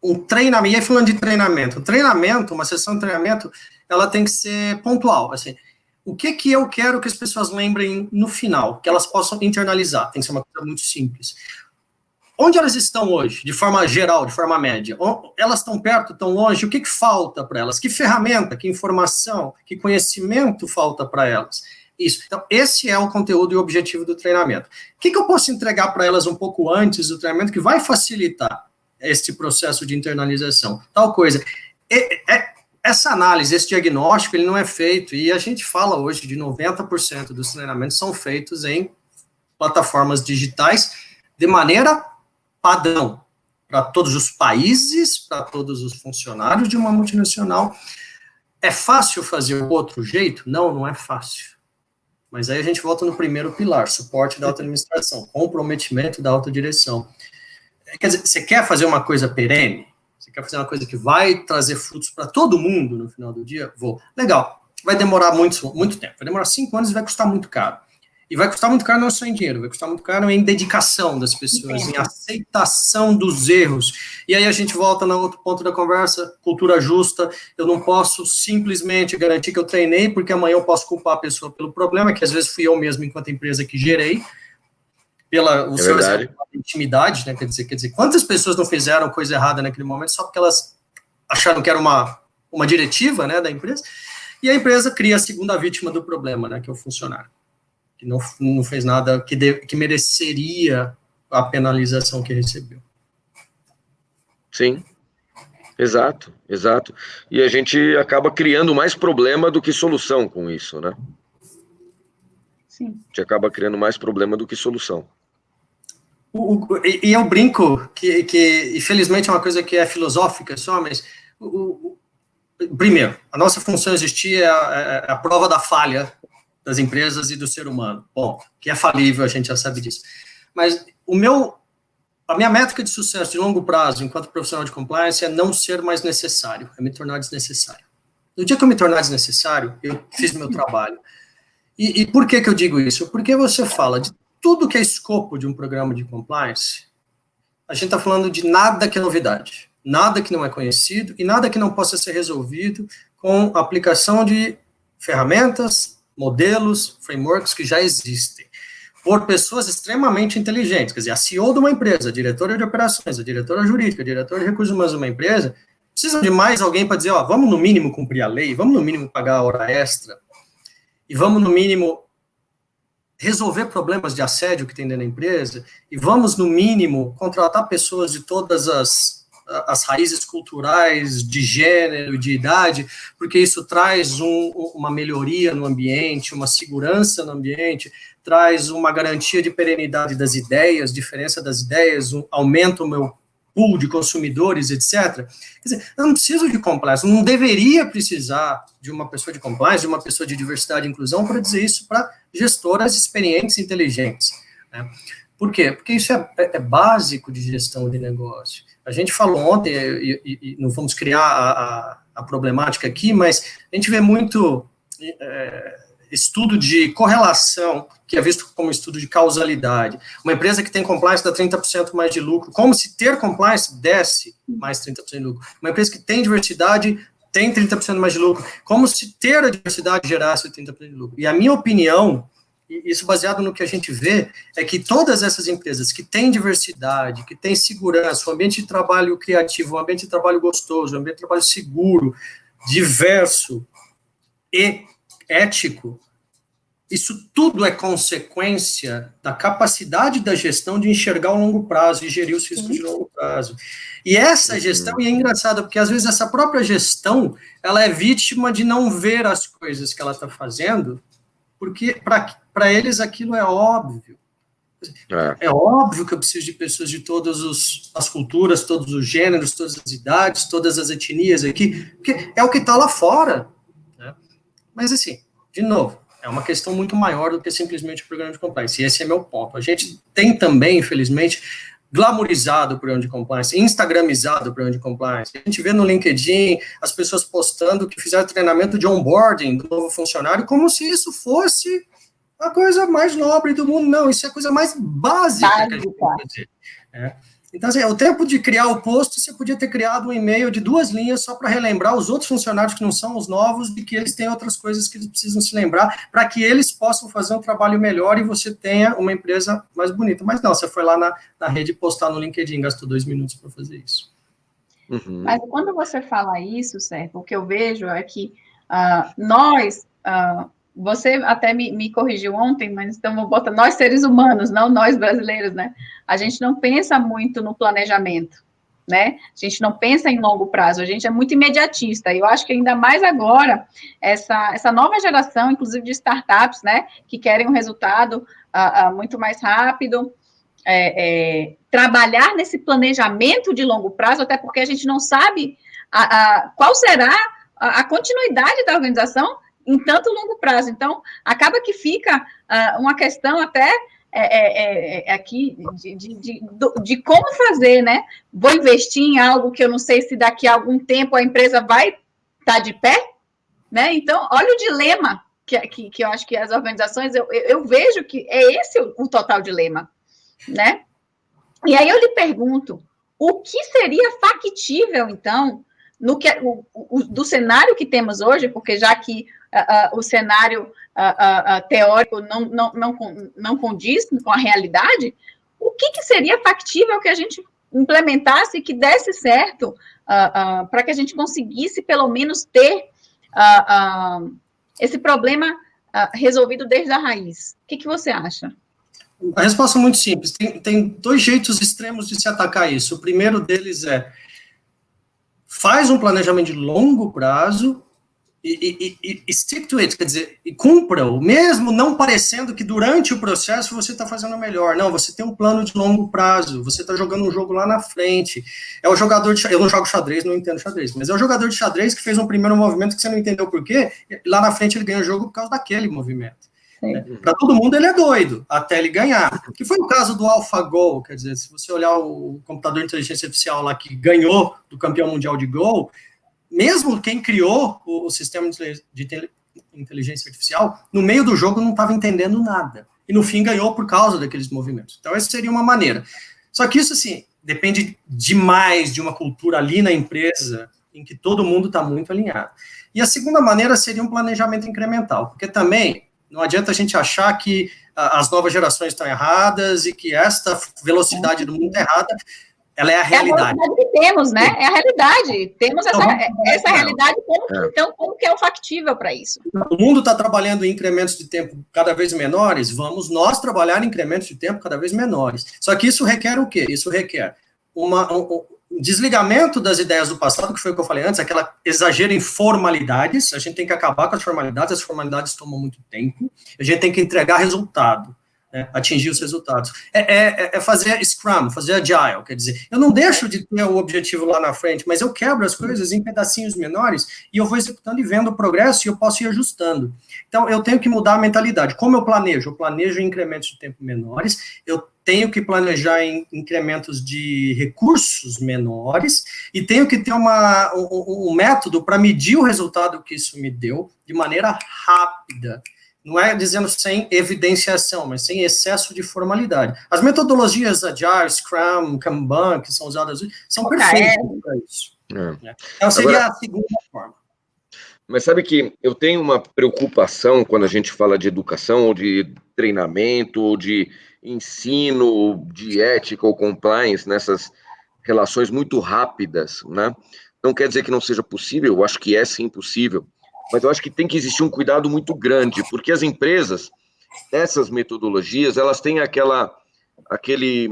um treinamento, e aí falando de treinamento, uma sessão de treinamento, ela tem que ser pontual, assim, o que eu quero que as pessoas lembrem no final, que elas possam internalizar, tem que ser uma coisa muito simples. Onde elas estão hoje, de forma geral, de forma média? Elas estão perto, estão longe? O que falta para elas? Que ferramenta, que informação, que conhecimento falta para elas? Isso. Então, esse é o conteúdo e o objetivo do treinamento. O que eu posso entregar para elas um pouco antes do treinamento que vai facilitar este processo de internalização? Tal coisa. essa análise, esse diagnóstico, ele não é feito, e a gente fala hoje de 90% dos treinamentos são feitos em plataformas digitais de maneira padrão, para todos os países, para todos os funcionários de uma multinacional. É fácil fazer o outro jeito? Não, não é fácil. Mas aí a gente volta no primeiro pilar, suporte da alta administração, comprometimento da alta direção. Quer dizer, você quer fazer uma coisa perene? Você quer fazer uma coisa que vai trazer frutos para todo mundo no final do dia? Vou. Legal. Vai demorar muito tempo. Vai demorar 5 anos e vai custar muito caro. E vai custar muito caro não só em dinheiro, vai custar muito caro em dedicação das pessoas, em aceitação dos erros. E aí a gente volta no outro ponto da conversa, cultura justa. Eu não posso simplesmente garantir que eu treinei, porque amanhã eu posso culpar a pessoa pelo problema, que às vezes fui eu mesmo, enquanto empresa, que gerei, pela o seu exemplo de intimidade, né? Quer dizer, quantas pessoas não fizeram coisa errada naquele momento só porque elas acharam que era uma diretiva, né, da empresa, e a empresa cria a segunda vítima do problema, né, que é o funcionário, que não fez nada que mereceria a penalização que recebeu. Sim, exato. E a gente acaba criando mais problema do que solução com isso, né? Sim. A gente acaba criando mais problema do que solução. E eu brinco que, infelizmente, é uma coisa que é filosófica só, mas, primeiro, a nossa função existir é a prova da falha das empresas e do ser humano. Bom, que é falível, a gente já sabe disso. Mas a minha métrica de sucesso de longo prazo, enquanto profissional de compliance, é não ser mais necessário, é me tornar desnecessário. No dia que eu me tornar desnecessário, eu fiz meu trabalho. E por que eu digo isso? Porque você fala de tudo que é escopo de um programa de compliance, a gente está falando de nada que é novidade, nada que não é conhecido e nada que não possa ser resolvido com a aplicação de ferramentas, modelos, frameworks que já existem, por pessoas extremamente inteligentes. Quer dizer, a CEO de uma empresa, a diretora de operações, a diretora jurídica, a diretora de recursos humanos de uma empresa, precisam de mais alguém para dizer, vamos no mínimo cumprir a lei, vamos no mínimo pagar a hora extra, e vamos no mínimo resolver problemas de assédio que tem dentro da empresa, e vamos no mínimo contratar pessoas de todas as raízes culturais, de gênero, de idade, porque isso traz uma melhoria no ambiente, uma segurança no ambiente, traz uma garantia de perenidade das ideias, diferença das ideias, aumenta o meu pool de consumidores, etc. Quer dizer, eu não preciso de compliance, não deveria precisar de uma pessoa de compliance, de uma pessoa de diversidade e inclusão para dizer isso para gestoras experientes e inteligentes, né? Por quê? Porque isso é básico de gestão de negócio. A gente falou ontem, e não vamos criar a problemática aqui, mas a gente vê muito estudo de correlação, que é visto como estudo de causalidade. Uma empresa que tem compliance dá 30% mais de lucro, como se ter compliance desse mais 30% de lucro. Uma empresa que tem diversidade tem 30% mais de lucro, como se ter a diversidade gerasse 30% de lucro. E a minha opinião, isso baseado no que a gente vê, é que todas essas empresas que têm diversidade, que têm segurança, um ambiente de trabalho criativo, um ambiente de trabalho gostoso, um ambiente de trabalho seguro, diverso e ético, isso tudo é consequência da capacidade da gestão de enxergar o longo prazo e gerir os riscos de longo prazo. E essa gestão, e é engraçado, porque às vezes essa própria gestão, ela é vítima de não ver as coisas que ela está fazendo, porque para eles aquilo é óbvio. É óbvio que eu preciso de pessoas de todas as culturas, todos os gêneros, todas as idades, todas as etnias aqui, porque é o que está lá fora, né? Mas assim, de novo, é uma questão muito maior do que simplesmente o programa de compliance, e esse é meu ponto. A gente tem também, infelizmente, glamourizado o programa de compliance, instagramizado o programa de compliance. A gente vê no LinkedIn as pessoas postando que fizeram treinamento de onboarding do novo funcionário, como se isso fosse a coisa mais nobre do mundo. Não, isso é a coisa mais básica que a gente pode fazer. Então, assim, o tempo de criar o post, você podia ter criado um e-mail de 2 linhas só para relembrar os outros funcionários que não são os novos, de que eles têm outras coisas que eles precisam se lembrar, para que eles possam fazer um trabalho melhor e você tenha uma empresa mais bonita. Mas não, você foi lá na rede postar no LinkedIn, gastou 2 minutos para fazer isso. Uhum. Mas quando você fala isso, Sérgio, o que eu vejo é que nós... você até me corrigiu ontem, mas então vou botar nós seres humanos, não nós brasileiros, né? A gente não pensa muito no planejamento. né? A gente não pensa em longo prazo, a gente é muito imediatista, e eu acho que ainda mais agora, essa nova geração, inclusive de startups, né, que querem um resultado muito mais rápido, trabalhar nesse planejamento de longo prazo, até porque a gente não sabe qual será a continuidade da organização em tanto longo prazo. Então, acaba que fica uma questão até aqui de como fazer, né? Vou investir em algo que eu não sei se daqui a algum tempo a empresa vai estar de pé, né? Então, olha o dilema que eu acho que as organizações, eu vejo que é esse o total dilema, né? E aí eu lhe pergunto, o que seria factível, então, do cenário que temos hoje, porque já que o cenário teórico não condiz com a realidade, o que seria factível que a gente implementasse, que desse certo, para que a gente conseguisse, pelo menos, ter esse problema resolvido desde a raiz? O que você acha? A resposta é muito simples. Tem dois jeitos extremos de se atacar isso. O primeiro deles faz um planejamento de longo prazo e stick to it, quer dizer, e cumpra-o, mesmo não parecendo que durante o processo você está fazendo melhor. Não, você tem um plano de longo prazo, você está jogando um jogo lá na frente. É o jogador de xadrez, eu não jogo xadrez, não entendo xadrez, mas é o jogador de xadrez que fez um primeiro movimento que você não entendeu por quê, e lá na frente ele ganha o jogo por causa daquele movimento. Para todo mundo ele é doido, até ele ganhar. Que foi o caso do AlphaGo, quer dizer, se você olhar o computador de inteligência artificial lá que ganhou do campeão mundial de Go, mesmo quem criou o sistema de inteligência artificial, no meio do jogo não estava entendendo nada. E no fim ganhou por causa daqueles movimentos. Então essa seria uma maneira. Só que isso, assim, depende demais de uma cultura ali na empresa em que todo mundo está muito alinhado. E a segunda maneira seria um planejamento incremental, porque também não adianta a gente achar que as novas gerações estão erradas e que esta velocidade do mundo é errada. Ela é a realidade. É a realidade que temos, né? É a realidade. Temos essa realidade, como que é o factível para isso? O mundo está trabalhando em incrementos de tempo cada vez menores, vamos nós trabalhar em incrementos de tempo cada vez menores. Só que isso requer o quê? Isso requer um desligamento das ideias do passado, que foi o que eu falei antes, aquela exagero em formalidades. A gente tem que acabar com as formalidades tomam muito tempo, a gente tem que entregar resultado, né, atingir os resultados. É fazer Scrum, fazer Agile, quer dizer, eu não deixo de ter o objetivo lá na frente, mas eu quebro as coisas em pedacinhos menores e eu vou executando e vendo o progresso e eu posso ir ajustando. Então, eu tenho que mudar a mentalidade. Como eu planejo? Eu planejo em incrementos de tempo menores, eu tenho que planejar em incrementos de recursos menores e tenho que ter um método para medir o resultado que isso me deu de maneira rápida. Não é dizendo sem evidenciação, mas sem excesso de formalidade. As metodologias Agile, Scrum, Kanban, que são usadas hoje, são perfeitas para isso. Então, seria a segunda forma. Mas sabe que eu tenho uma preocupação quando a gente fala de educação, ou de treinamento, ou de ensino, de ética ou compliance, nessas relações muito rápidas, né? Não quer dizer que não seja possível, eu acho que é sim possível, mas eu acho que tem que existir um cuidado muito grande, porque as empresas, essas metodologias, elas têm aquele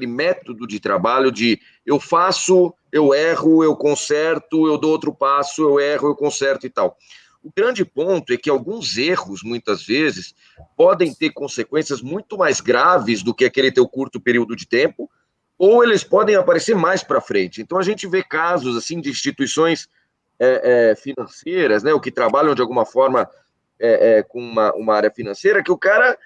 método de trabalho de eu faço, eu erro, eu conserto, eu dou outro passo, eu erro, eu conserto e tal. O grande ponto é que alguns erros, muitas vezes, podem ter consequências muito mais graves do que aquele teu curto período de tempo, ou eles podem aparecer mais para frente. Então, a gente vê casos assim de instituições financeiras, né, ou que trabalham de alguma forma com uma área financeira, que o cara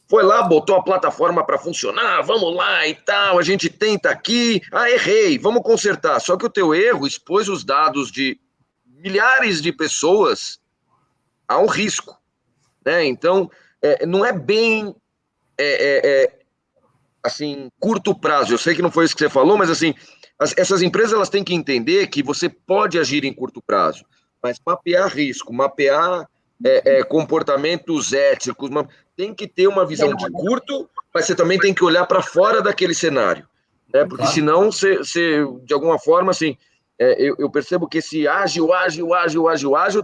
foi lá, botou a plataforma para funcionar, vamos lá e tal, a gente tenta aqui, errei, vamos consertar. Só que o teu erro expôs os dados de milhares de pessoas a um risco, né? Então, não é bem assim, curto prazo. Eu sei que não foi isso que você falou, mas assim, essas empresas elas têm que entender que você pode agir em curto prazo, mas mapear risco, mapear comportamentos éticos, tem que ter uma visão de curto, mas você também tem que olhar para fora daquele cenário, né? Porque senão você, de alguma forma, assim, eu percebo que esse ágil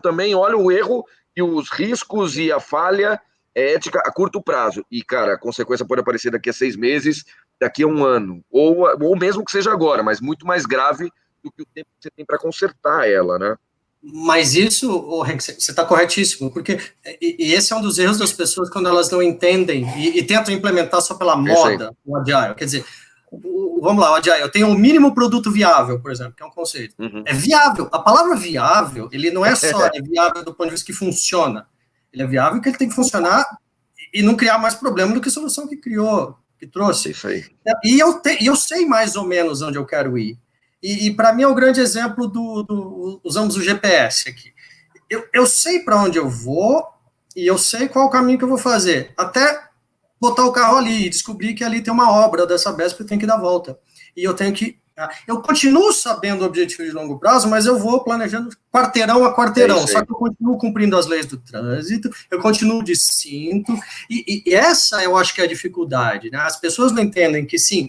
também olha o erro e os riscos e a falha ética a curto prazo. E, cara, a consequência pode aparecer daqui a 6 meses, daqui a um ano, ou mesmo que seja agora, mas muito mais grave do que o tempo que você tem para consertar ela, né? Mas isso, Henrique, você está corretíssimo, porque e esse é um dos erros das pessoas quando elas não entendem e tentam implementar só pela moda o Agile. Quer dizer, vamos lá, o Agile, eu tenho o mínimo produto viável, por exemplo, que é um conceito. É viável. A palavra viável, ele não é só viável do ponto de vista que funciona. Ele é viável que ele tem que funcionar e não criar mais problema do que a solução que criou, que trouxe. Isso aí. E eu sei mais ou menos onde eu quero ir. E para mim é o grande exemplo usamos o GPS aqui. Eu sei para onde eu vou e eu sei qual o caminho que eu vou fazer. Até botar o carro ali e descobrir que ali tem uma obra da Sabesp que eu tenho que dar volta. E eu tenho que... Eu continuo sabendo o objetivo de longo prazo, mas eu vou planejando quarteirão a quarteirão. Só que eu continuo cumprindo as leis do trânsito, eu continuo de cinto. E essa eu acho que é a dificuldade, né? As pessoas não entendem que, sim,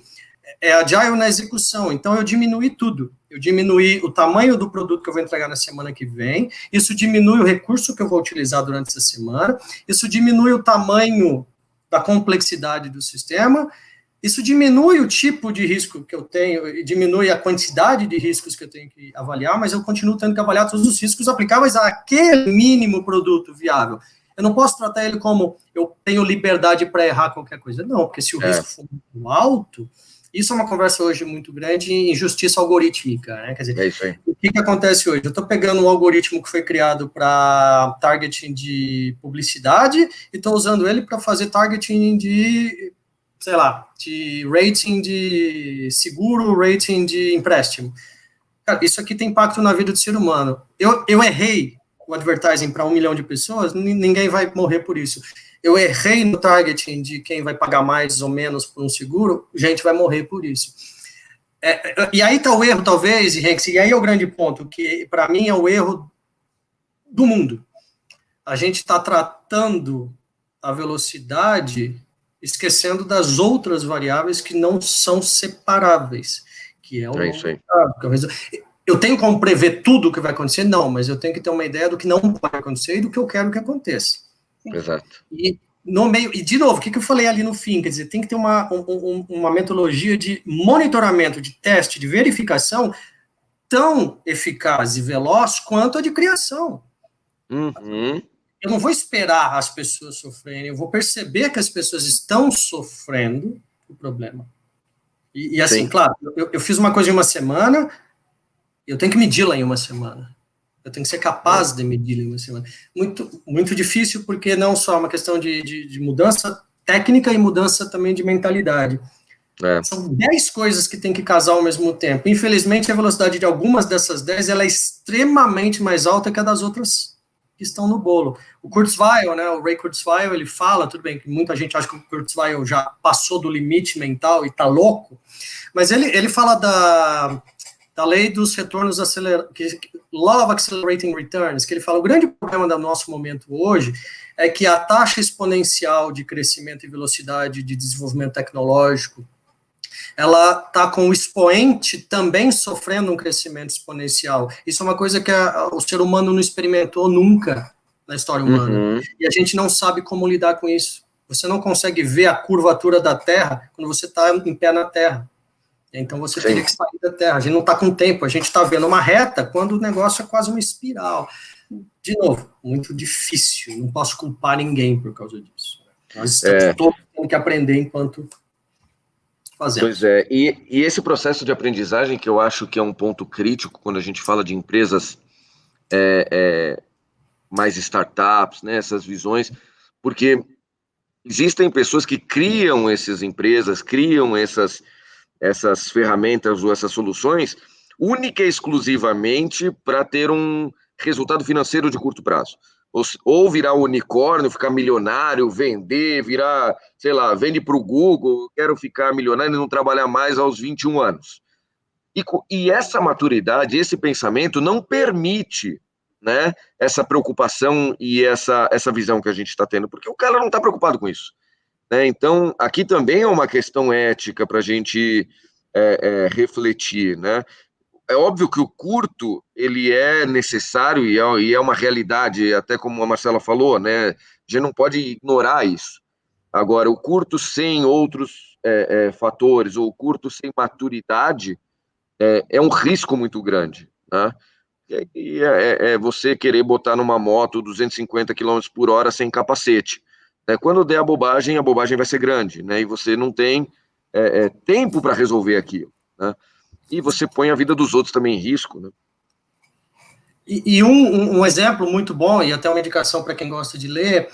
é agile na execução, então eu diminuí tudo. Eu diminuí o tamanho do produto que eu vou entregar na semana que vem, isso diminui o recurso que eu vou utilizar durante essa semana, isso diminui o tamanho da complexidade do sistema, isso diminui o tipo de risco que eu tenho, e diminui a quantidade de riscos que eu tenho que avaliar, mas eu continuo tendo que avaliar todos os riscos aplicáveis àquele mínimo produto viável. Eu não posso tratar ele como eu tenho liberdade para errar qualquer coisa. Não, porque se o risco for muito alto, isso é uma conversa hoje muito grande em justiça algorítmica, né? Quer dizer, isso aí. O que acontece hoje? Eu estou pegando um algoritmo que foi criado para targeting de publicidade e estou usando ele para fazer targeting de, sei lá, de rating de seguro, rating de empréstimo. Cara, isso aqui tem impacto na vida do ser humano. Eu errei o advertising para 1 milhão de pessoas, ninguém vai morrer por isso. Eu errei no targeting de quem vai pagar mais ou menos por um seguro, gente vai morrer por isso. E aí está o erro, talvez, Henrique, e aí é o grande ponto, que para mim é o erro do mundo. A gente está tratando a velocidade esquecendo das outras variáveis que não são separáveis, que é o isso aí. Eu tenho como prever tudo o que vai acontecer? Não, mas eu tenho que ter uma ideia do que não pode acontecer e do que eu quero que aconteça. Exato. E no meio, e de novo, o que eu falei ali no fim? Quer dizer, tem que ter uma metodologia de monitoramento, de teste, de verificação tão eficaz e veloz quanto a de criação. Eu não vou esperar as pessoas sofrerem, eu vou perceber que as pessoas estão sofrendo o problema. E assim, sim, claro, eu fiz uma coisa em uma semana, eu tenho que medi-la em uma semana. Eu tenho que ser capaz de medir em uma semana. Muito, muito difícil, porque não só é uma questão de mudança técnica e mudança também de mentalidade. São 10 coisas que tem que casar ao mesmo tempo. Infelizmente, a velocidade de algumas dessas 10 ela é extremamente mais alta que a das outras que estão no bolo. O Kurzweil, né, o Ray Kurzweil, ele fala, tudo bem, que muita gente acha que o Kurzweil já passou do limite mental e está louco, mas ele fala da lei dos retornos acelerados, Law of Accelerating Returns, que ele fala, o grande problema do nosso momento hoje é que a taxa exponencial de crescimento e velocidade de desenvolvimento tecnológico, ela está com o expoente também sofrendo um crescimento exponencial. Isso é uma coisa que o ser humano não experimentou nunca na história humana. E a gente não sabe como lidar com isso. Você não consegue ver a curvatura da Terra quando você está em pé na Terra. Então você teria que sair da Terra. A gente não está com tempo, a gente está vendo uma reta quando o negócio é quase uma espiral. De novo, muito difícil. Não posso culpar ninguém por causa disso. Nós estamos todos tendo que aprender enquanto fazemos. Pois é, e esse processo de aprendizagem, que eu acho que é um ponto crítico quando a gente fala de empresas mais startups, né, essas visões, porque existem pessoas que criam essas empresas, criam essas ferramentas ou essas soluções única e exclusivamente para ter um resultado financeiro de curto prazo. Ou virar unicórnio, ficar milionário, vender, virar, sei lá, vende para o Google, quero ficar milionário e não trabalhar mais aos 21 anos. E essa maturidade, esse pensamento não permite, né, essa preocupação e essa visão que a gente está tendo, porque o cara não está preocupado com isso. Então, aqui também é uma questão ética para a gente refletir, né? É óbvio que o curto, ele é necessário e é uma realidade, até como a Marcela falou, né? A gente não pode ignorar isso. Agora, o curto sem outros fatores, ou o curto sem maturidade, é um risco muito grande, né? E é você querer botar numa moto 250 km por hora sem capacete. Quando der a bobagem vai ser grande, né? E você não tem tempo para resolver aquilo, né? E você põe a vida dos outros também em risco, né? E um exemplo muito bom, e até uma indicação para quem gosta de ler,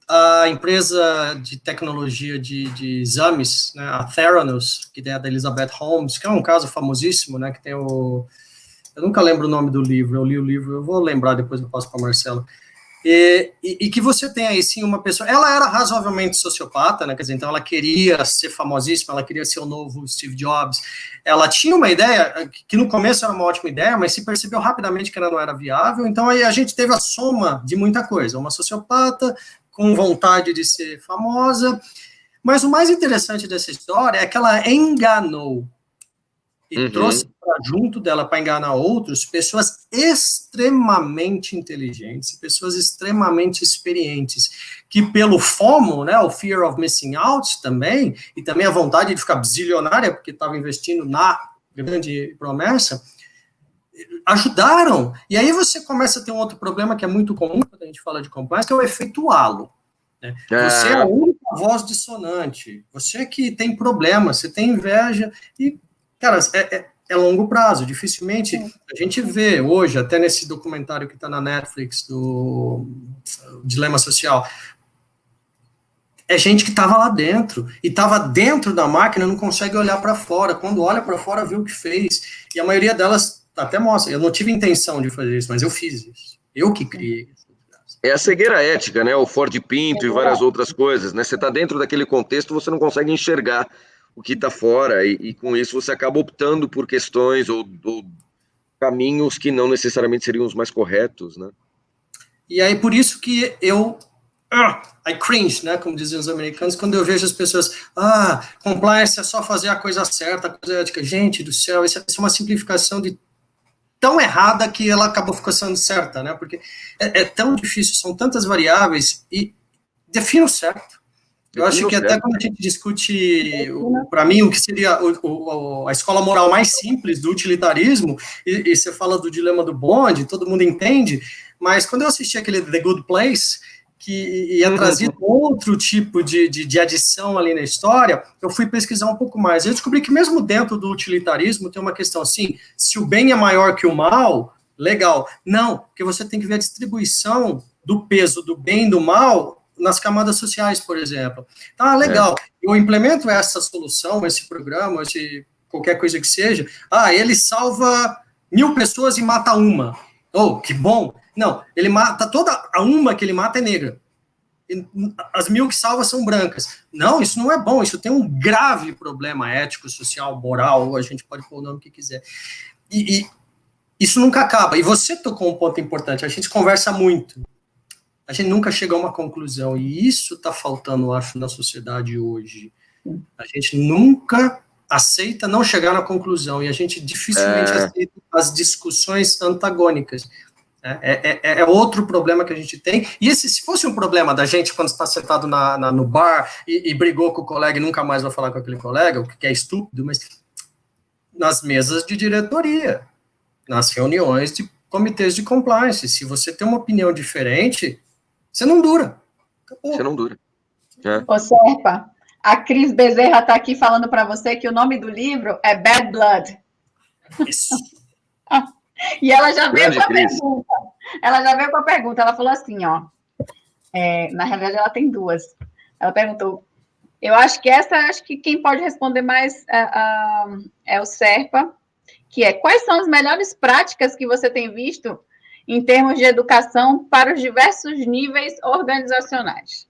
a empresa de tecnologia de exames, né, a Theranos, que é da Elizabeth Holmes, que é um caso famosíssimo, né, que tem eu nunca lembro o nome do livro, eu li o livro, eu vou lembrar, depois eu passo para o Marcelo. E que você tem aí, sim, uma pessoa, ela era razoavelmente sociopata, né, quer dizer, então ela queria ser famosíssima, ela queria ser o novo Steve Jobs, ela tinha uma ideia, que no começo era uma ótima ideia, mas se percebeu rapidamente que ela não era viável, então aí a gente teve a soma de muita coisa, uma sociopata com vontade de ser famosa, mas o mais interessante dessa história é que ela enganou e trouxe para junto dela para enganar outros, pessoas extremamente inteligentes, pessoas extremamente experientes, que pelo FOMO, né, o Fear of Missing Out também, e também a vontade de ficar bilionária, porque estava investindo na grande promessa, ajudaram. E aí você começa a ter um outro problema que é muito comum quando a gente fala de compliance, que é o efeito halo. Né? Você é a única voz dissonante, você que tem problema, você tem inveja, e cara, é longo prazo, dificilmente a gente vê hoje, até nesse documentário que está na Netflix, do Dilema Social, é gente que estava lá dentro, e estava dentro da máquina, não consegue olhar para fora, quando olha para fora vê o que fez, e a maioria delas até mostra, eu não tive intenção de fazer isso, mas eu fiz isso, eu que criei. É a cegueira ética, né? O Ford Pinto e várias outras coisas, né? Você está dentro daquele contexto, você não consegue enxergar o que está fora, e com isso você acaba optando por questões ou caminhos que não necessariamente seriam os mais corretos, né? E aí, por isso que I cringe, né, como dizem os americanos, quando eu vejo as pessoas, compliance é só fazer a coisa certa, a coisa ética. Gente do céu, isso é uma simplificação tão errada que ela acabou ficando sendo certa, né, porque é tão difícil, são tantas variáveis, e defina o certo. Eu acho que até quando a gente discute, para mim, o que seria a escola moral mais simples do utilitarismo, e você fala do dilema do bonde, todo mundo entende, mas quando eu assisti aquele The Good Place, que ia trazer outro tipo de adição ali na história, eu fui pesquisar um pouco mais. Eu descobri que mesmo dentro do utilitarismo tem uma questão assim, se o bem é maior que o mal, legal. Não, porque você tem que ver a distribuição do peso do bem e do mal nas camadas sociais, por exemplo. Tá, legal. Eu implemento essa solução, esse programa, qualquer coisa que seja. Ele salva 1000 pessoas e mata uma. Oh, que bom. Não, ele mata toda a uma que ele mata é negra. As 1000 que salva são brancas. Não, isso não é bom. Isso tem um grave problema ético, social, moral. A gente pode pôr o nome que quiser. E isso nunca acaba. E você tocou um ponto importante. A gente conversa muito. A gente nunca chega a uma conclusão, e isso está faltando, eu acho, na sociedade hoje. A gente nunca aceita não chegar na conclusão, e a gente dificilmente aceita as discussões antagônicas. É outro problema que a gente tem, e se fosse um problema da gente quando está sentado no bar e brigou com o colega e nunca mais vai falar com aquele colega, o que é estúpido, mas nas mesas de diretoria, nas reuniões de comitês de compliance, se você tem uma opinião diferente, você não dura. Acabou. Você não dura. Ô, Serpa, a Cris Bezerra está aqui falando para você que o nome do livro é Bad Blood. Isso. E ela já veio com a pergunta. Ela já veio com a pergunta. Ela falou assim, ó. Na realidade, ela tem duas. Ela perguntou. Eu acho que quem pode responder mais é o Serpa, que é: quais são as melhores práticas que você tem visto em termos de educação para os diversos níveis organizacionais?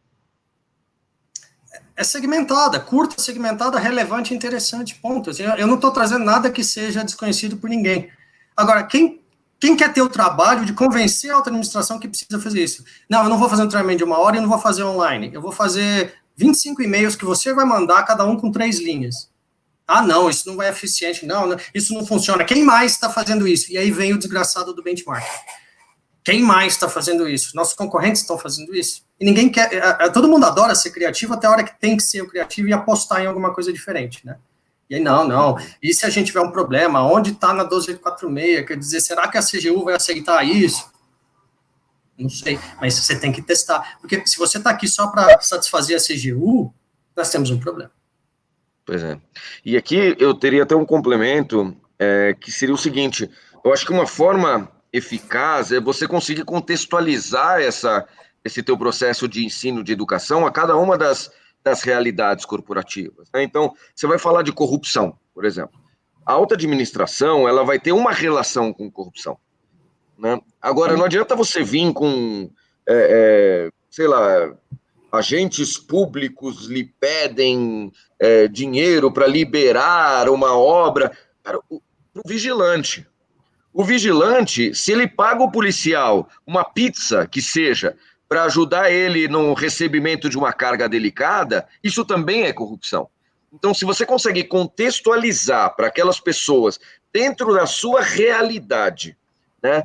É segmentada, curta, segmentada, relevante e interessante, ponto. Assim, eu não estou trazendo nada que seja desconhecido por ninguém. Agora, quem quer ter o trabalho de convencer a alta administração que precisa fazer isso? Não, eu não vou fazer um treinamento de 1 hora e não vou fazer online. Eu vou fazer 25 e-mails que você vai mandar, cada um com 3 linhas. Não, isso não é eficiente, não, isso não funciona. Quem mais está fazendo isso? E aí vem o desgraçado do benchmark. Quem mais está fazendo isso? Nossos concorrentes estão fazendo isso? E ninguém quer, todo mundo adora ser criativo até a hora que tem que ser o criativo e apostar em alguma coisa diferente, né? E aí, não, e se a gente tiver um problema, onde está na 12846, quer dizer, será que a CGU vai aceitar isso? Não sei, mas você tem que testar, porque se você está aqui só para satisfazer a CGU, nós temos um problema. Pois é. E aqui eu teria até um complemento, que seria o seguinte, eu acho que uma forma eficaz é você conseguir contextualizar esse teu processo de ensino, de educação, a cada uma das realidades corporativas, né? Então, você vai falar de corrupção, por exemplo. A alta administração, ela vai ter uma relação com corrupção, né? Agora, não adianta você vir com, sei lá, agentes públicos lhe pedem dinheiro para liberar uma obra. Cara, o vigilante, se ele paga o policial uma pizza, que seja, para ajudar ele no recebimento de uma carga delicada, isso também é corrupção. Então, se você consegue contextualizar para aquelas pessoas, dentro da sua realidade, né,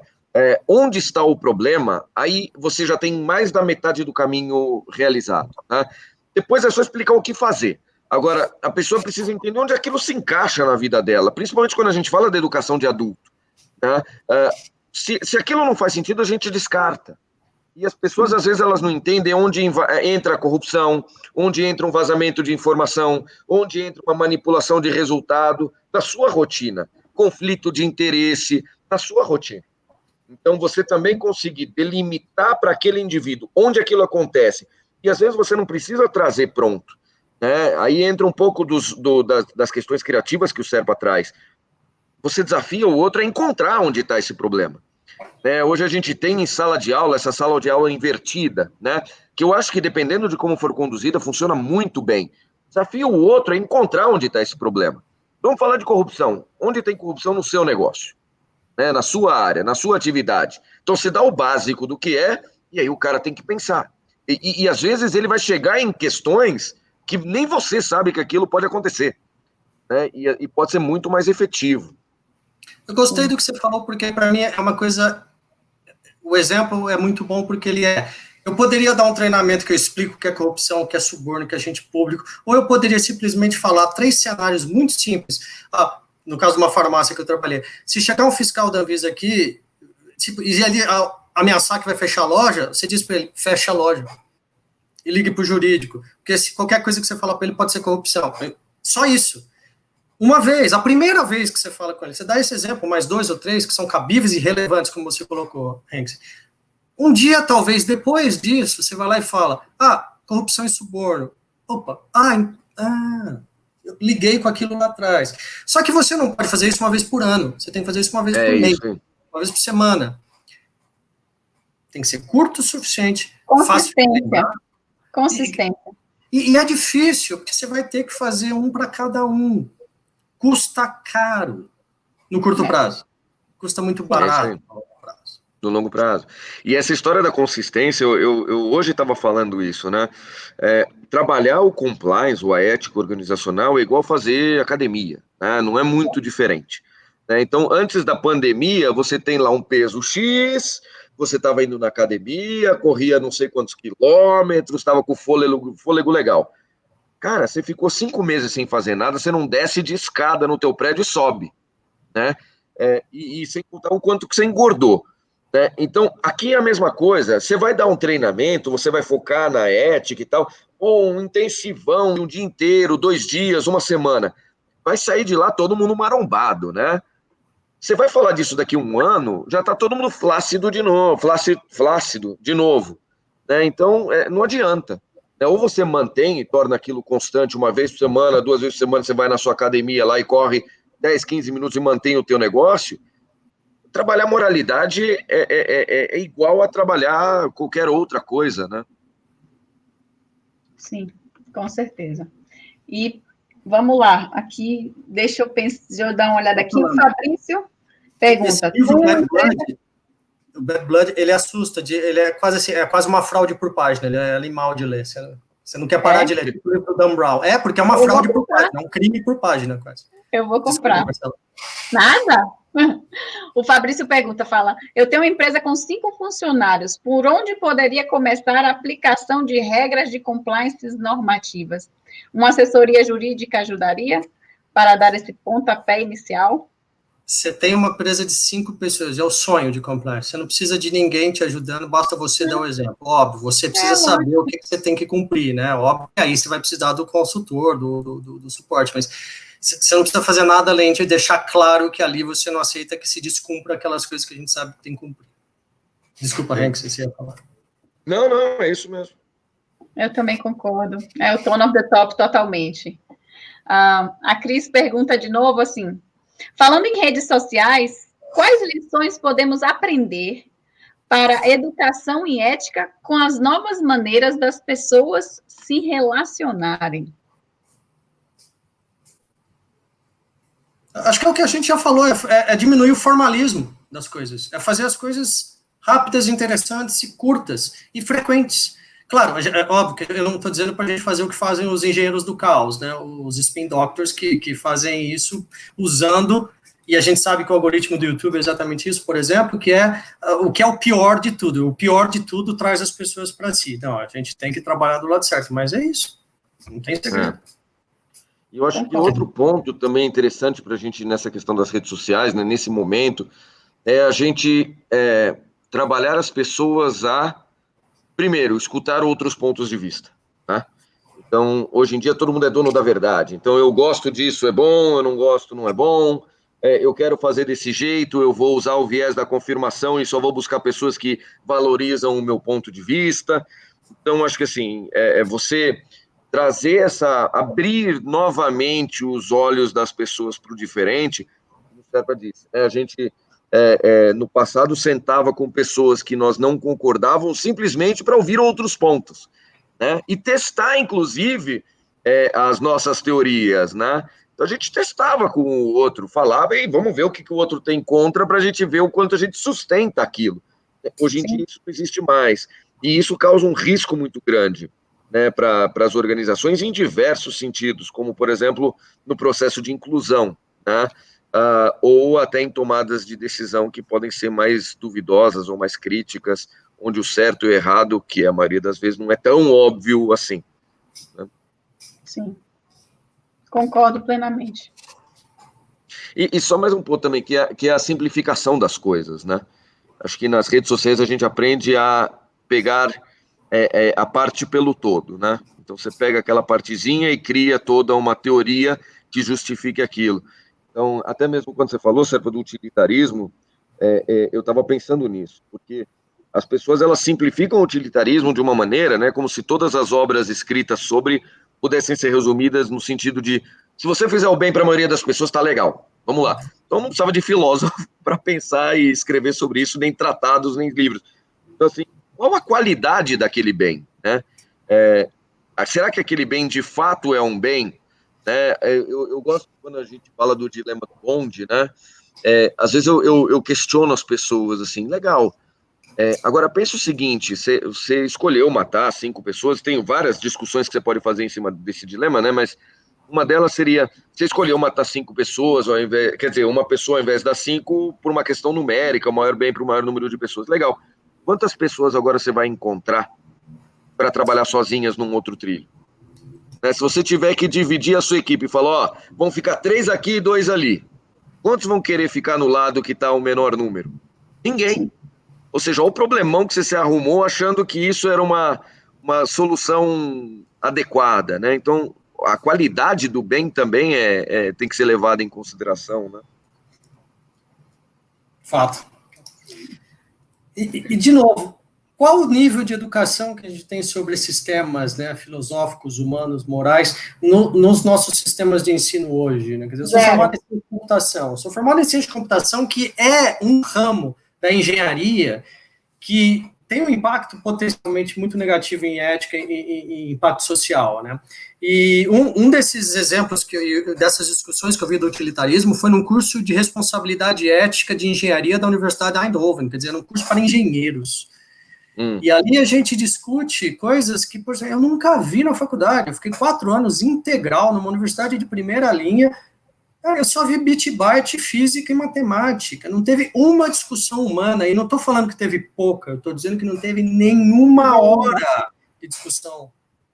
onde está o problema, aí você já tem mais da metade do caminho realizado, né? Depois é só explicar o que fazer. Agora, a pessoa precisa entender onde aquilo se encaixa na vida dela, principalmente quando a gente fala da educação de adulto, né? Se aquilo não faz sentido, a gente descarta. E as pessoas, às vezes, elas não entendem onde entra a corrupção, onde entra um vazamento de informação, onde entra uma manipulação de resultado na sua rotina, conflito de interesse na sua rotina. Então, você também conseguir delimitar para aquele indivíduo onde aquilo acontece. E, às vezes, você não precisa trazer pronto, né? Aí entra um pouco das questões criativas que o Serpa traz. Você desafia o outro a encontrar onde está esse problema. Hoje a gente tem em sala de aula, essa sala de aula invertida, né? Que eu acho que, dependendo de como for conduzida, funciona muito bem. Desafia o outro a encontrar onde está esse problema. Vamos falar de corrupção. Onde tem corrupção no seu negócio? Na sua área, na sua atividade. Então, você dá o básico do que é, e aí o cara tem que pensar. E às vezes, ele vai chegar em questões que nem você sabe que aquilo pode acontecer, né? E pode ser muito mais efetivo. Eu gostei do que você falou, porque para mim é uma coisa... O exemplo é muito bom porque ele é... Eu poderia dar um treinamento que eu explico o que é corrupção, o que é suborno, o que é agente público, ou eu poderia simplesmente falar 3 cenários muito simples. No caso de uma farmácia que eu trabalhei, se chegar um fiscal da Anvisa aqui, e ele ameaçar que vai fechar a loja, você diz para ele, fecha a loja. E ligue para o jurídico. Porque qualquer coisa que você falar para ele pode ser corrupção. Só isso. Uma vez, a primeira vez que você fala com ele, você dá esse exemplo, mais 2 ou 3 que são cabíveis e relevantes, como você colocou, Hanks. Um dia, talvez, depois disso, você vai lá e fala, corrupção e suborno. Opa, eu liguei com aquilo lá atrás. Só que você não pode fazer isso uma vez por ano. Você tem que fazer isso uma vez por mês, uma vez por semana. Tem que ser curto o suficiente. Consistência. Consistência. E é difícil, porque você vai ter que fazer um para cada um. Custa caro no curto prazo. Custa muito barato no longo prazo. E essa história da consistência, eu hoje estava falando isso, né? Trabalhar o compliance, ou a ética organizacional, é igual fazer academia, né? Não é muito diferente, né? Então, antes da pandemia, você tem lá um peso X, você estava indo na academia, corria não sei quantos quilômetros, estava com fôlego legal. Cara, você ficou 5 meses sem fazer nada, você não desce de escada no teu prédio e sobe, né? E sem contar o quanto que você engordou, né? Então, aqui é a mesma coisa, você vai dar um treinamento, você vai focar na ética e tal, ou um intensivão, um dia inteiro, 2 dias, 1 semana, vai sair de lá todo mundo marombado, né? Você vai falar disso daqui a 1 ano, já está todo mundo flácido de novo, né? Então, não adianta. Ou você mantém e torna aquilo constante, 1 vez por semana, 2 vezes por semana, você vai na sua academia lá e corre 10, 15 minutos e mantém o teu negócio. Trabalhar moralidade é igual a trabalhar qualquer outra coisa, né? Sim, com certeza. E vamos lá, aqui, deixa eu dar uma olhada aqui. O Fabrício pergunta. O Bad Blood, ele assusta, ele é quase assim, é quase uma fraude por página, ele é animal de ler. Você não quer parar de ler, tipo o Dan Brown. Porque é uma fraude por página, é um crime por página, quase. Eu vou comprar. Desculpa, nada? O Fabrício pergunta, fala, eu tenho uma empresa com 5 funcionários, por onde poderia começar a aplicação de regras de compliance normativas? Uma assessoria jurídica ajudaria para dar esse pontapé inicial? Você tem uma empresa de 5 pessoas, é o sonho de compliance. Você não precisa de ninguém te ajudando, basta você dar o exemplo. Óbvio, você precisa saber o que você tem que cumprir, né? Óbvio que aí você vai precisar do consultor, do suporte, mas você não precisa fazer nada além de deixar claro que ali você não aceita que se descumpra aquelas coisas que a gente sabe que tem que cumprir. Desculpa, Hank, você ia falar. Não, é isso mesmo. Eu também concordo. É o tone of the top totalmente. A Cris pergunta de novo assim, falando em redes sociais, quais lições podemos aprender para educação e ética com as novas maneiras das pessoas se relacionarem? Acho que é o que a gente já falou, é diminuir o formalismo das coisas, é fazer as coisas rápidas, interessantes e curtas e frequentes. Claro, é óbvio que eu não estou dizendo para a gente fazer o que fazem os engenheiros do caos, né? Os spin doctors que fazem isso usando, e a gente sabe que o algoritmo do YouTube é exatamente isso, por exemplo, que é o pior de tudo. O pior de tudo traz as pessoas para si. Então, a gente tem que trabalhar do lado certo, mas é isso. Não tem segredo. E eu acho que outro ponto também interessante para a gente nessa questão das redes sociais, né, nesse momento, é a gente trabalhar as pessoas a, primeiro, escutar outros pontos de vista, tá? Então, hoje em dia, todo mundo é dono da verdade. Então, eu gosto disso, é bom, eu não gosto, não é bom, eu quero fazer desse jeito, eu vou usar o viés da confirmação e só vou buscar pessoas que valorizam o meu ponto de vista. Então, acho que, assim, você trazer abrir novamente os olhos das pessoas para o diferente, como o Serpa disse, a gente... no passado sentava com pessoas que nós não concordávamos simplesmente para ouvir outros pontos, né? E testar, inclusive, as nossas teorias, né? Então a gente testava com o outro, falava e vamos ver o que o outro tem contra para a gente ver o quanto a gente sustenta aquilo. Hoje em dia isso não existe mais. E isso causa um risco muito grande, né, para as organizações em diversos sentidos, como, por exemplo, no processo de inclusão, né? Ou até em tomadas de decisão que podem ser mais duvidosas ou mais críticas, onde o certo e o errado, que a maioria das vezes não é tão óbvio assim, né? Sim, concordo plenamente. E só mais um ponto também, que é a simplificação das coisas, né? Acho que nas redes sociais a gente aprende a pegar a parte pelo todo, né? Então você pega aquela partezinha e cria toda uma teoria que justifique aquilo. Então, até mesmo quando você falou, Serpa, do utilitarismo, eu estava pensando nisso, porque as pessoas elas simplificam o utilitarismo de uma maneira, né, como se todas as obras escritas sobre pudessem ser resumidas no sentido de, se você fizer o bem para a maioria das pessoas, está legal, vamos lá. Então não precisava de filósofo para pensar e escrever sobre isso, nem tratados, nem livros. Então, assim, qual a qualidade daquele bem, né? Será que aquele bem de fato é um bem? Eu gosto quando a gente fala do dilema do bonde, né? Às vezes eu questiono as pessoas assim, legal. Agora pensa o seguinte: você escolheu matar 5 pessoas, tem várias discussões que você pode fazer em cima desse dilema, né? Mas uma delas seria: você escolheu matar 5 pessoas, ao invés, quer dizer, uma pessoa ao invés das 5 por uma questão numérica, o maior bem para o maior número de pessoas. Legal. Quantas pessoas agora você vai encontrar para trabalhar sozinhas num outro trilho? Se você tiver que dividir a sua equipe e falar, ó, vão ficar 3 aqui e 2 ali, quantos vão querer ficar no lado que está o menor número? Ninguém. Ou seja, olha o problemão que você se arrumou achando que isso era uma solução adequada, né? Então, a qualidade do bem também tem que ser levada em consideração, né? Fato. E de novo, qual o nível de educação que a gente tem sobre esses temas, né, filosóficos, humanos, morais, nos nossos sistemas de ensino hoje? Né? Quer dizer, eu sou formado em ciência de computação. Sou formado em ciência de computação, que é um ramo da engenharia que tem um impacto potencialmente muito negativo em ética e impacto social, né? E um desses exemplos, dessas discussões que eu vi do utilitarismo foi num curso de responsabilidade ética de engenharia da Universidade de Eindhoven, quer dizer, um curso para engenheiros. E ali a gente discute coisas que, por exemplo, eu nunca vi na faculdade. Eu fiquei 4 anos integral numa universidade de primeira linha, Cara, eu só vi bit, byte, física e matemática. Não teve uma discussão humana. E não estou falando que teve pouca, eu estou dizendo que não teve nenhuma hora de discussão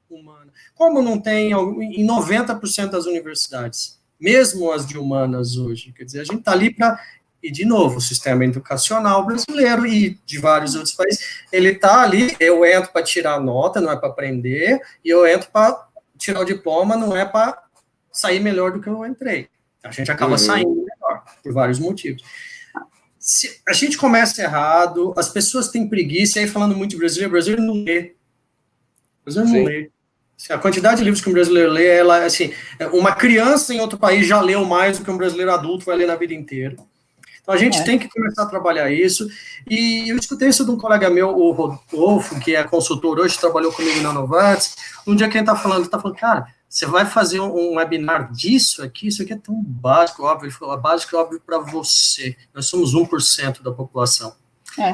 humana. Como não tem em 90% das universidades, mesmo as de humanas hoje. Quer dizer, a gente está ali para... E, de novo, o sistema educacional brasileiro e de vários outros países, ele está ali, eu entro para tirar nota, não é para aprender, e eu entro para tirar o diploma, não é para sair melhor do que eu entrei. A gente acaba saindo melhor, por vários motivos. Se a gente começa errado, as pessoas têm preguiça, e aí falando muito de brasileiro, o brasileiro não lê. O brasileiro não lê. A quantidade de livros que um brasileiro lê, ela, assim, uma criança em outro país já leu mais do que um brasileiro adulto vai ler na vida inteira. Então, a gente tem que começar a trabalhar isso, e eu escutei isso de um colega meu, o Rodolfo, que é consultor hoje, trabalhou comigo na Novartis, um dia quem está falando, cara, você vai fazer um webinar disso aqui, isso aqui é tão básico, óbvio, ele falou, é básico e óbvio para você, nós somos 1% da população.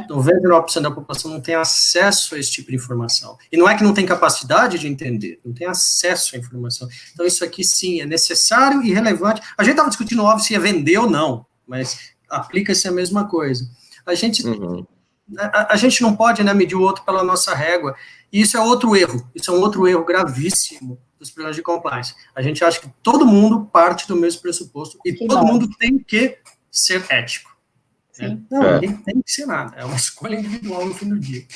99% da população não tem acesso a esse tipo de informação. E não é que não tem capacidade de entender, não tem acesso à informação. Então, isso aqui, sim, é necessário e relevante. A gente estava discutindo, óbvio, se ia vender ou não, mas aplica-se a mesma coisa. A gente não pode, né, medir o outro pela nossa régua. E isso é outro erro. Isso é um outro erro gravíssimo dos problemas de compliance. A gente acha que todo mundo parte do mesmo pressuposto e todo mundo tem que ser ético. Né? Não, ninguém tem que ser nada. É uma escolha individual no fim do dia.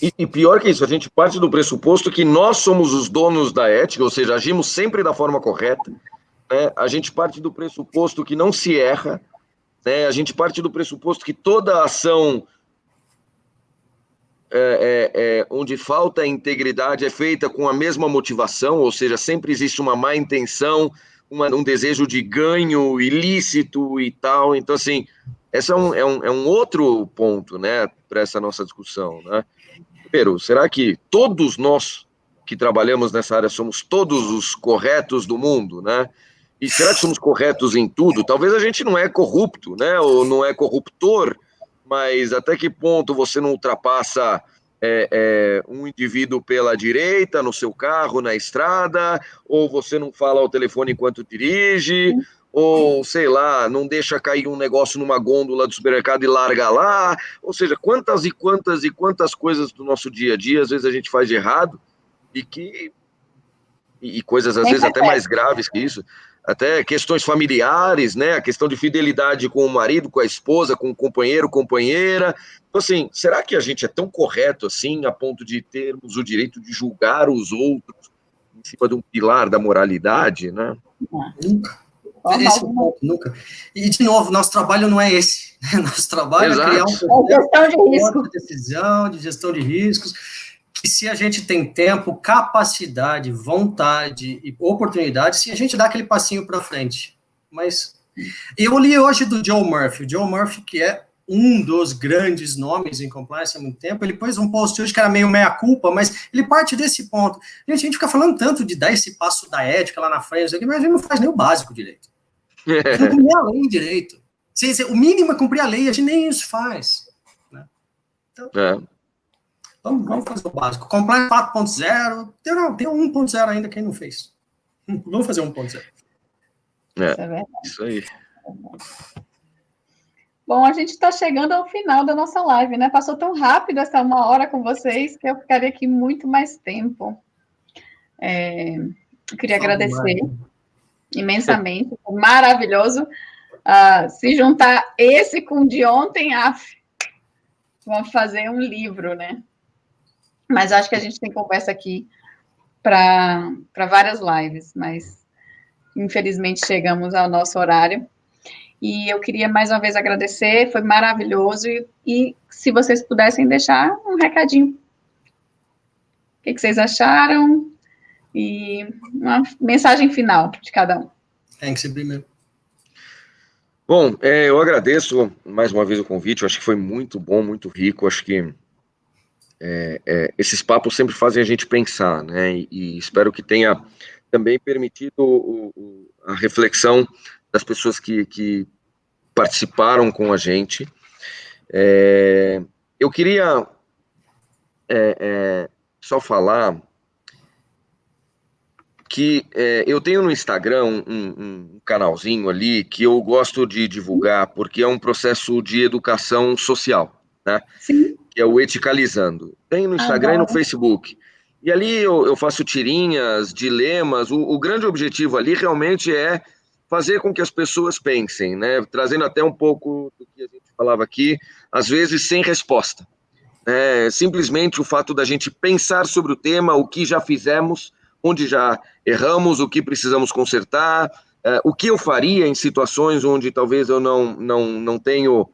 E pior que isso, a gente parte do pressuposto que nós somos os donos da ética, ou seja, agimos sempre da forma correta. Né? A gente parte do pressuposto que não se erra. Né? A gente parte do pressuposto que toda ação onde falta integridade é feita com a mesma motivação, ou seja, sempre existe uma má intenção, um desejo de ganho ilícito e tal. Então, assim, esse é um outro ponto, né, para essa nossa discussão. Né? Primeiro, será que todos nós que trabalhamos nessa área somos todos os corretos do mundo, né? E será que somos corretos em tudo? Talvez a gente não é corrupto, né? Ou não é corruptor, mas até que ponto você não ultrapassa um indivíduo pela direita, no seu carro, na estrada, ou você não fala ao telefone enquanto dirige, ou, sei lá, não deixa cair um negócio numa gôndola do supermercado e larga lá. Ou seja, quantas e quantas e quantas coisas do nosso dia a dia, às vezes a gente faz de errado, e coisas, às vezes, até mais graves que isso, até questões familiares, né? A questão de fidelidade com o marido, com a esposa, com o companheiro, companheira. Então, assim, será que a gente é tão correto assim, a ponto de termos o direito de julgar os outros em cima de um pilar da moralidade, né? Nunca. Esse é o ponto, nunca. E, de novo, nosso trabalho não é esse. Nosso trabalho é criar um processo de decisão, de gestão de riscos, que se a gente tem tempo, capacidade, vontade e oportunidade, se a gente dá aquele passinho para frente. Mas eu li hoje do Joe Murphy. O Joe Murphy, que é um dos grandes nomes em compliance há muito tempo, ele pôs um post hoje que era meio meia-culpa, mas ele parte desse ponto. Gente, a gente fica falando tanto de dar esse passo da ética lá na frente, mas a gente não faz nem o básico direito. A gente não cumprir a lei direito. O mínimo é cumprir a lei, a gente nem isso faz. Né? Então, vamos fazer o básico. Compliance 4.0, tem 1.0 ainda, quem não fez. Vamos fazer 1.0. Isso aí. Bom, a gente está chegando ao final da nossa live, né? Passou tão rápido essa 1 hora com vocês que eu ficaria aqui muito mais tempo. Eu queria agradecer imensamente, foi maravilhoso. Se juntar esse com o de ontem, vamos fazer um livro, né? Mas acho que a gente tem conversa aqui para várias lives, mas infelizmente chegamos ao nosso horário. E eu queria mais uma vez agradecer, foi maravilhoso. E se vocês pudessem deixar um recadinho. O que vocês acharam? E uma mensagem final de cada um. Tem que ser primeiro. Bom, eu agradeço mais uma vez o convite, eu acho que foi muito bom, muito rico, acho que esses papos sempre fazem a gente pensar, né, e espero que tenha também permitido a reflexão das pessoas que participaram com a gente. Eu queria só falar que eu tenho no Instagram um canalzinho ali que eu gosto de divulgar, porque é um processo de educação social, né? Sim. Que é o Eticalizando. Tem no Instagram e no Facebook. E ali eu faço tirinhas, dilemas. O grande objetivo ali realmente é fazer com que as pessoas pensem, né? Trazendo até um pouco do que a gente falava aqui, às vezes sem resposta. Simplesmente o fato da gente pensar sobre o tema, o que já fizemos, onde já erramos, o que precisamos consertar, o que eu faria em situações onde talvez eu não tenho,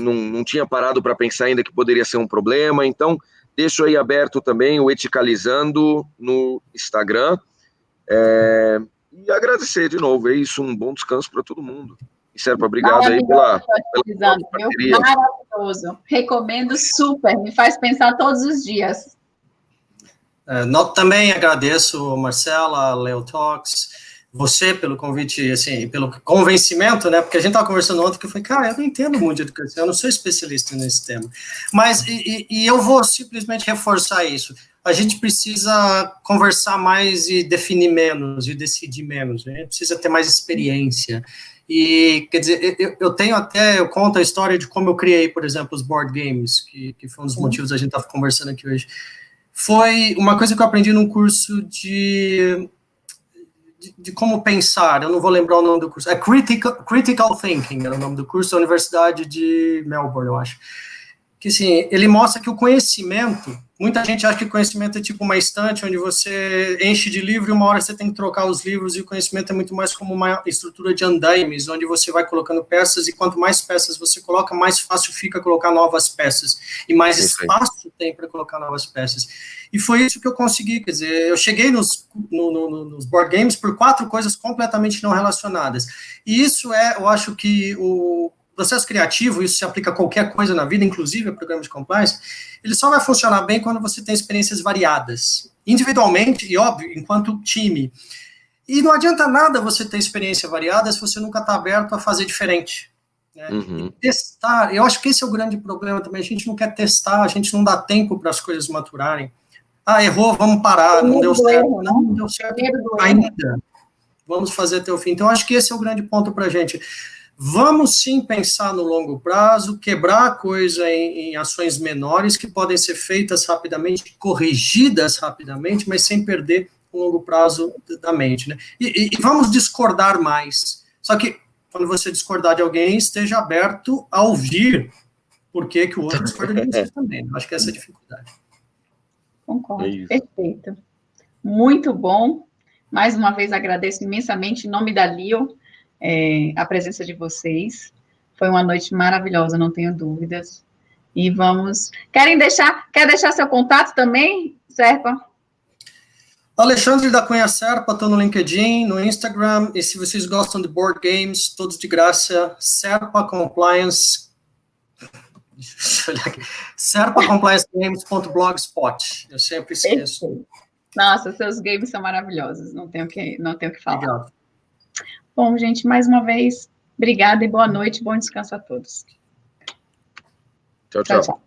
não tinha parado para pensar ainda que poderia ser um problema. Então, deixo aí aberto também o Eticalizando no Instagram. E agradecer de novo, é isso, um bom descanso para todo mundo. E Serpa, obrigado aí pela parceria. Maravilhoso, recomendo super, me faz pensar todos os dias. Também agradeço, Marcela, Leo Talks, você pelo convite, assim, pelo convencimento, né, porque a gente estava conversando ontem que eu falei, cara, eu não entendo muito de educação, eu não sou especialista nesse tema, mas, e eu vou simplesmente reforçar isso, a gente precisa conversar mais e definir menos, e decidir menos, a gente precisa ter mais experiência, e, quer dizer, eu conto a história de como eu criei, por exemplo, os board games, que foi um dos motivos da gente estar conversando aqui hoje. Foi uma coisa que eu aprendi num curso de como pensar, eu não vou lembrar o nome do curso, Critical Thinking era o nome do curso, da Universidade de Melbourne, eu acho. Que, assim, ele mostra que o conhecimento, muita gente acha que conhecimento é tipo uma estante onde você enche de livro e uma hora você tem que trocar os livros, e o conhecimento é muito mais como uma estrutura de andaimes, onde você vai colocando peças, e quanto mais peças você coloca, mais fácil fica colocar novas peças, e mais espaço tem para colocar novas peças. E foi isso que eu consegui, quer dizer, eu cheguei nos board games por 4 coisas completamente não relacionadas. E isso eu acho que o processo criativo, isso se aplica a qualquer coisa na vida, inclusive a programas de compliance, ele só vai funcionar bem quando você tem experiências variadas, individualmente e, óbvio, enquanto time. E não adianta nada você ter experiência variada se você nunca está aberto a fazer diferente. Né? E testar, eu acho que esse é o grande problema também, a gente não quer testar, a gente não dá tempo para as coisas maturarem. Errou, vamos parar, não deu certo. Não deu certo ainda. Vamos fazer até o fim. Então, acho que esse é o grande ponto para a gente. Vamos sim pensar no longo prazo, quebrar a coisa em ações menores que podem ser feitas rapidamente, corrigidas rapidamente, mas sem perder o longo prazo da mente, né? E vamos discordar mais. Só que, quando você discordar de alguém, esteja aberto a ouvir por que o outro discorda de você também. Acho que essa é a dificuldade. Concordo, perfeito. Muito bom. Mais uma vez agradeço imensamente, em nome da LIO, a presença de vocês. Foi uma noite maravilhosa, não tenho dúvidas. E vamos... Quer deixar seu contato também, Serpa? Alexandre da Cunha Serpa, estou no LinkedIn, no Instagram, e se vocês gostam de board games, todos de graça, Serpa Compliance... Deixa eu olhar aqui. serpacompliancegames.blogspot. Eu sempre esqueço. Nossa, seus games são maravilhosos, não tenho o que falar. Obrigado. Bom, gente, mais uma vez, obrigada e boa noite, bom descanso a todos. Tchau, tchau.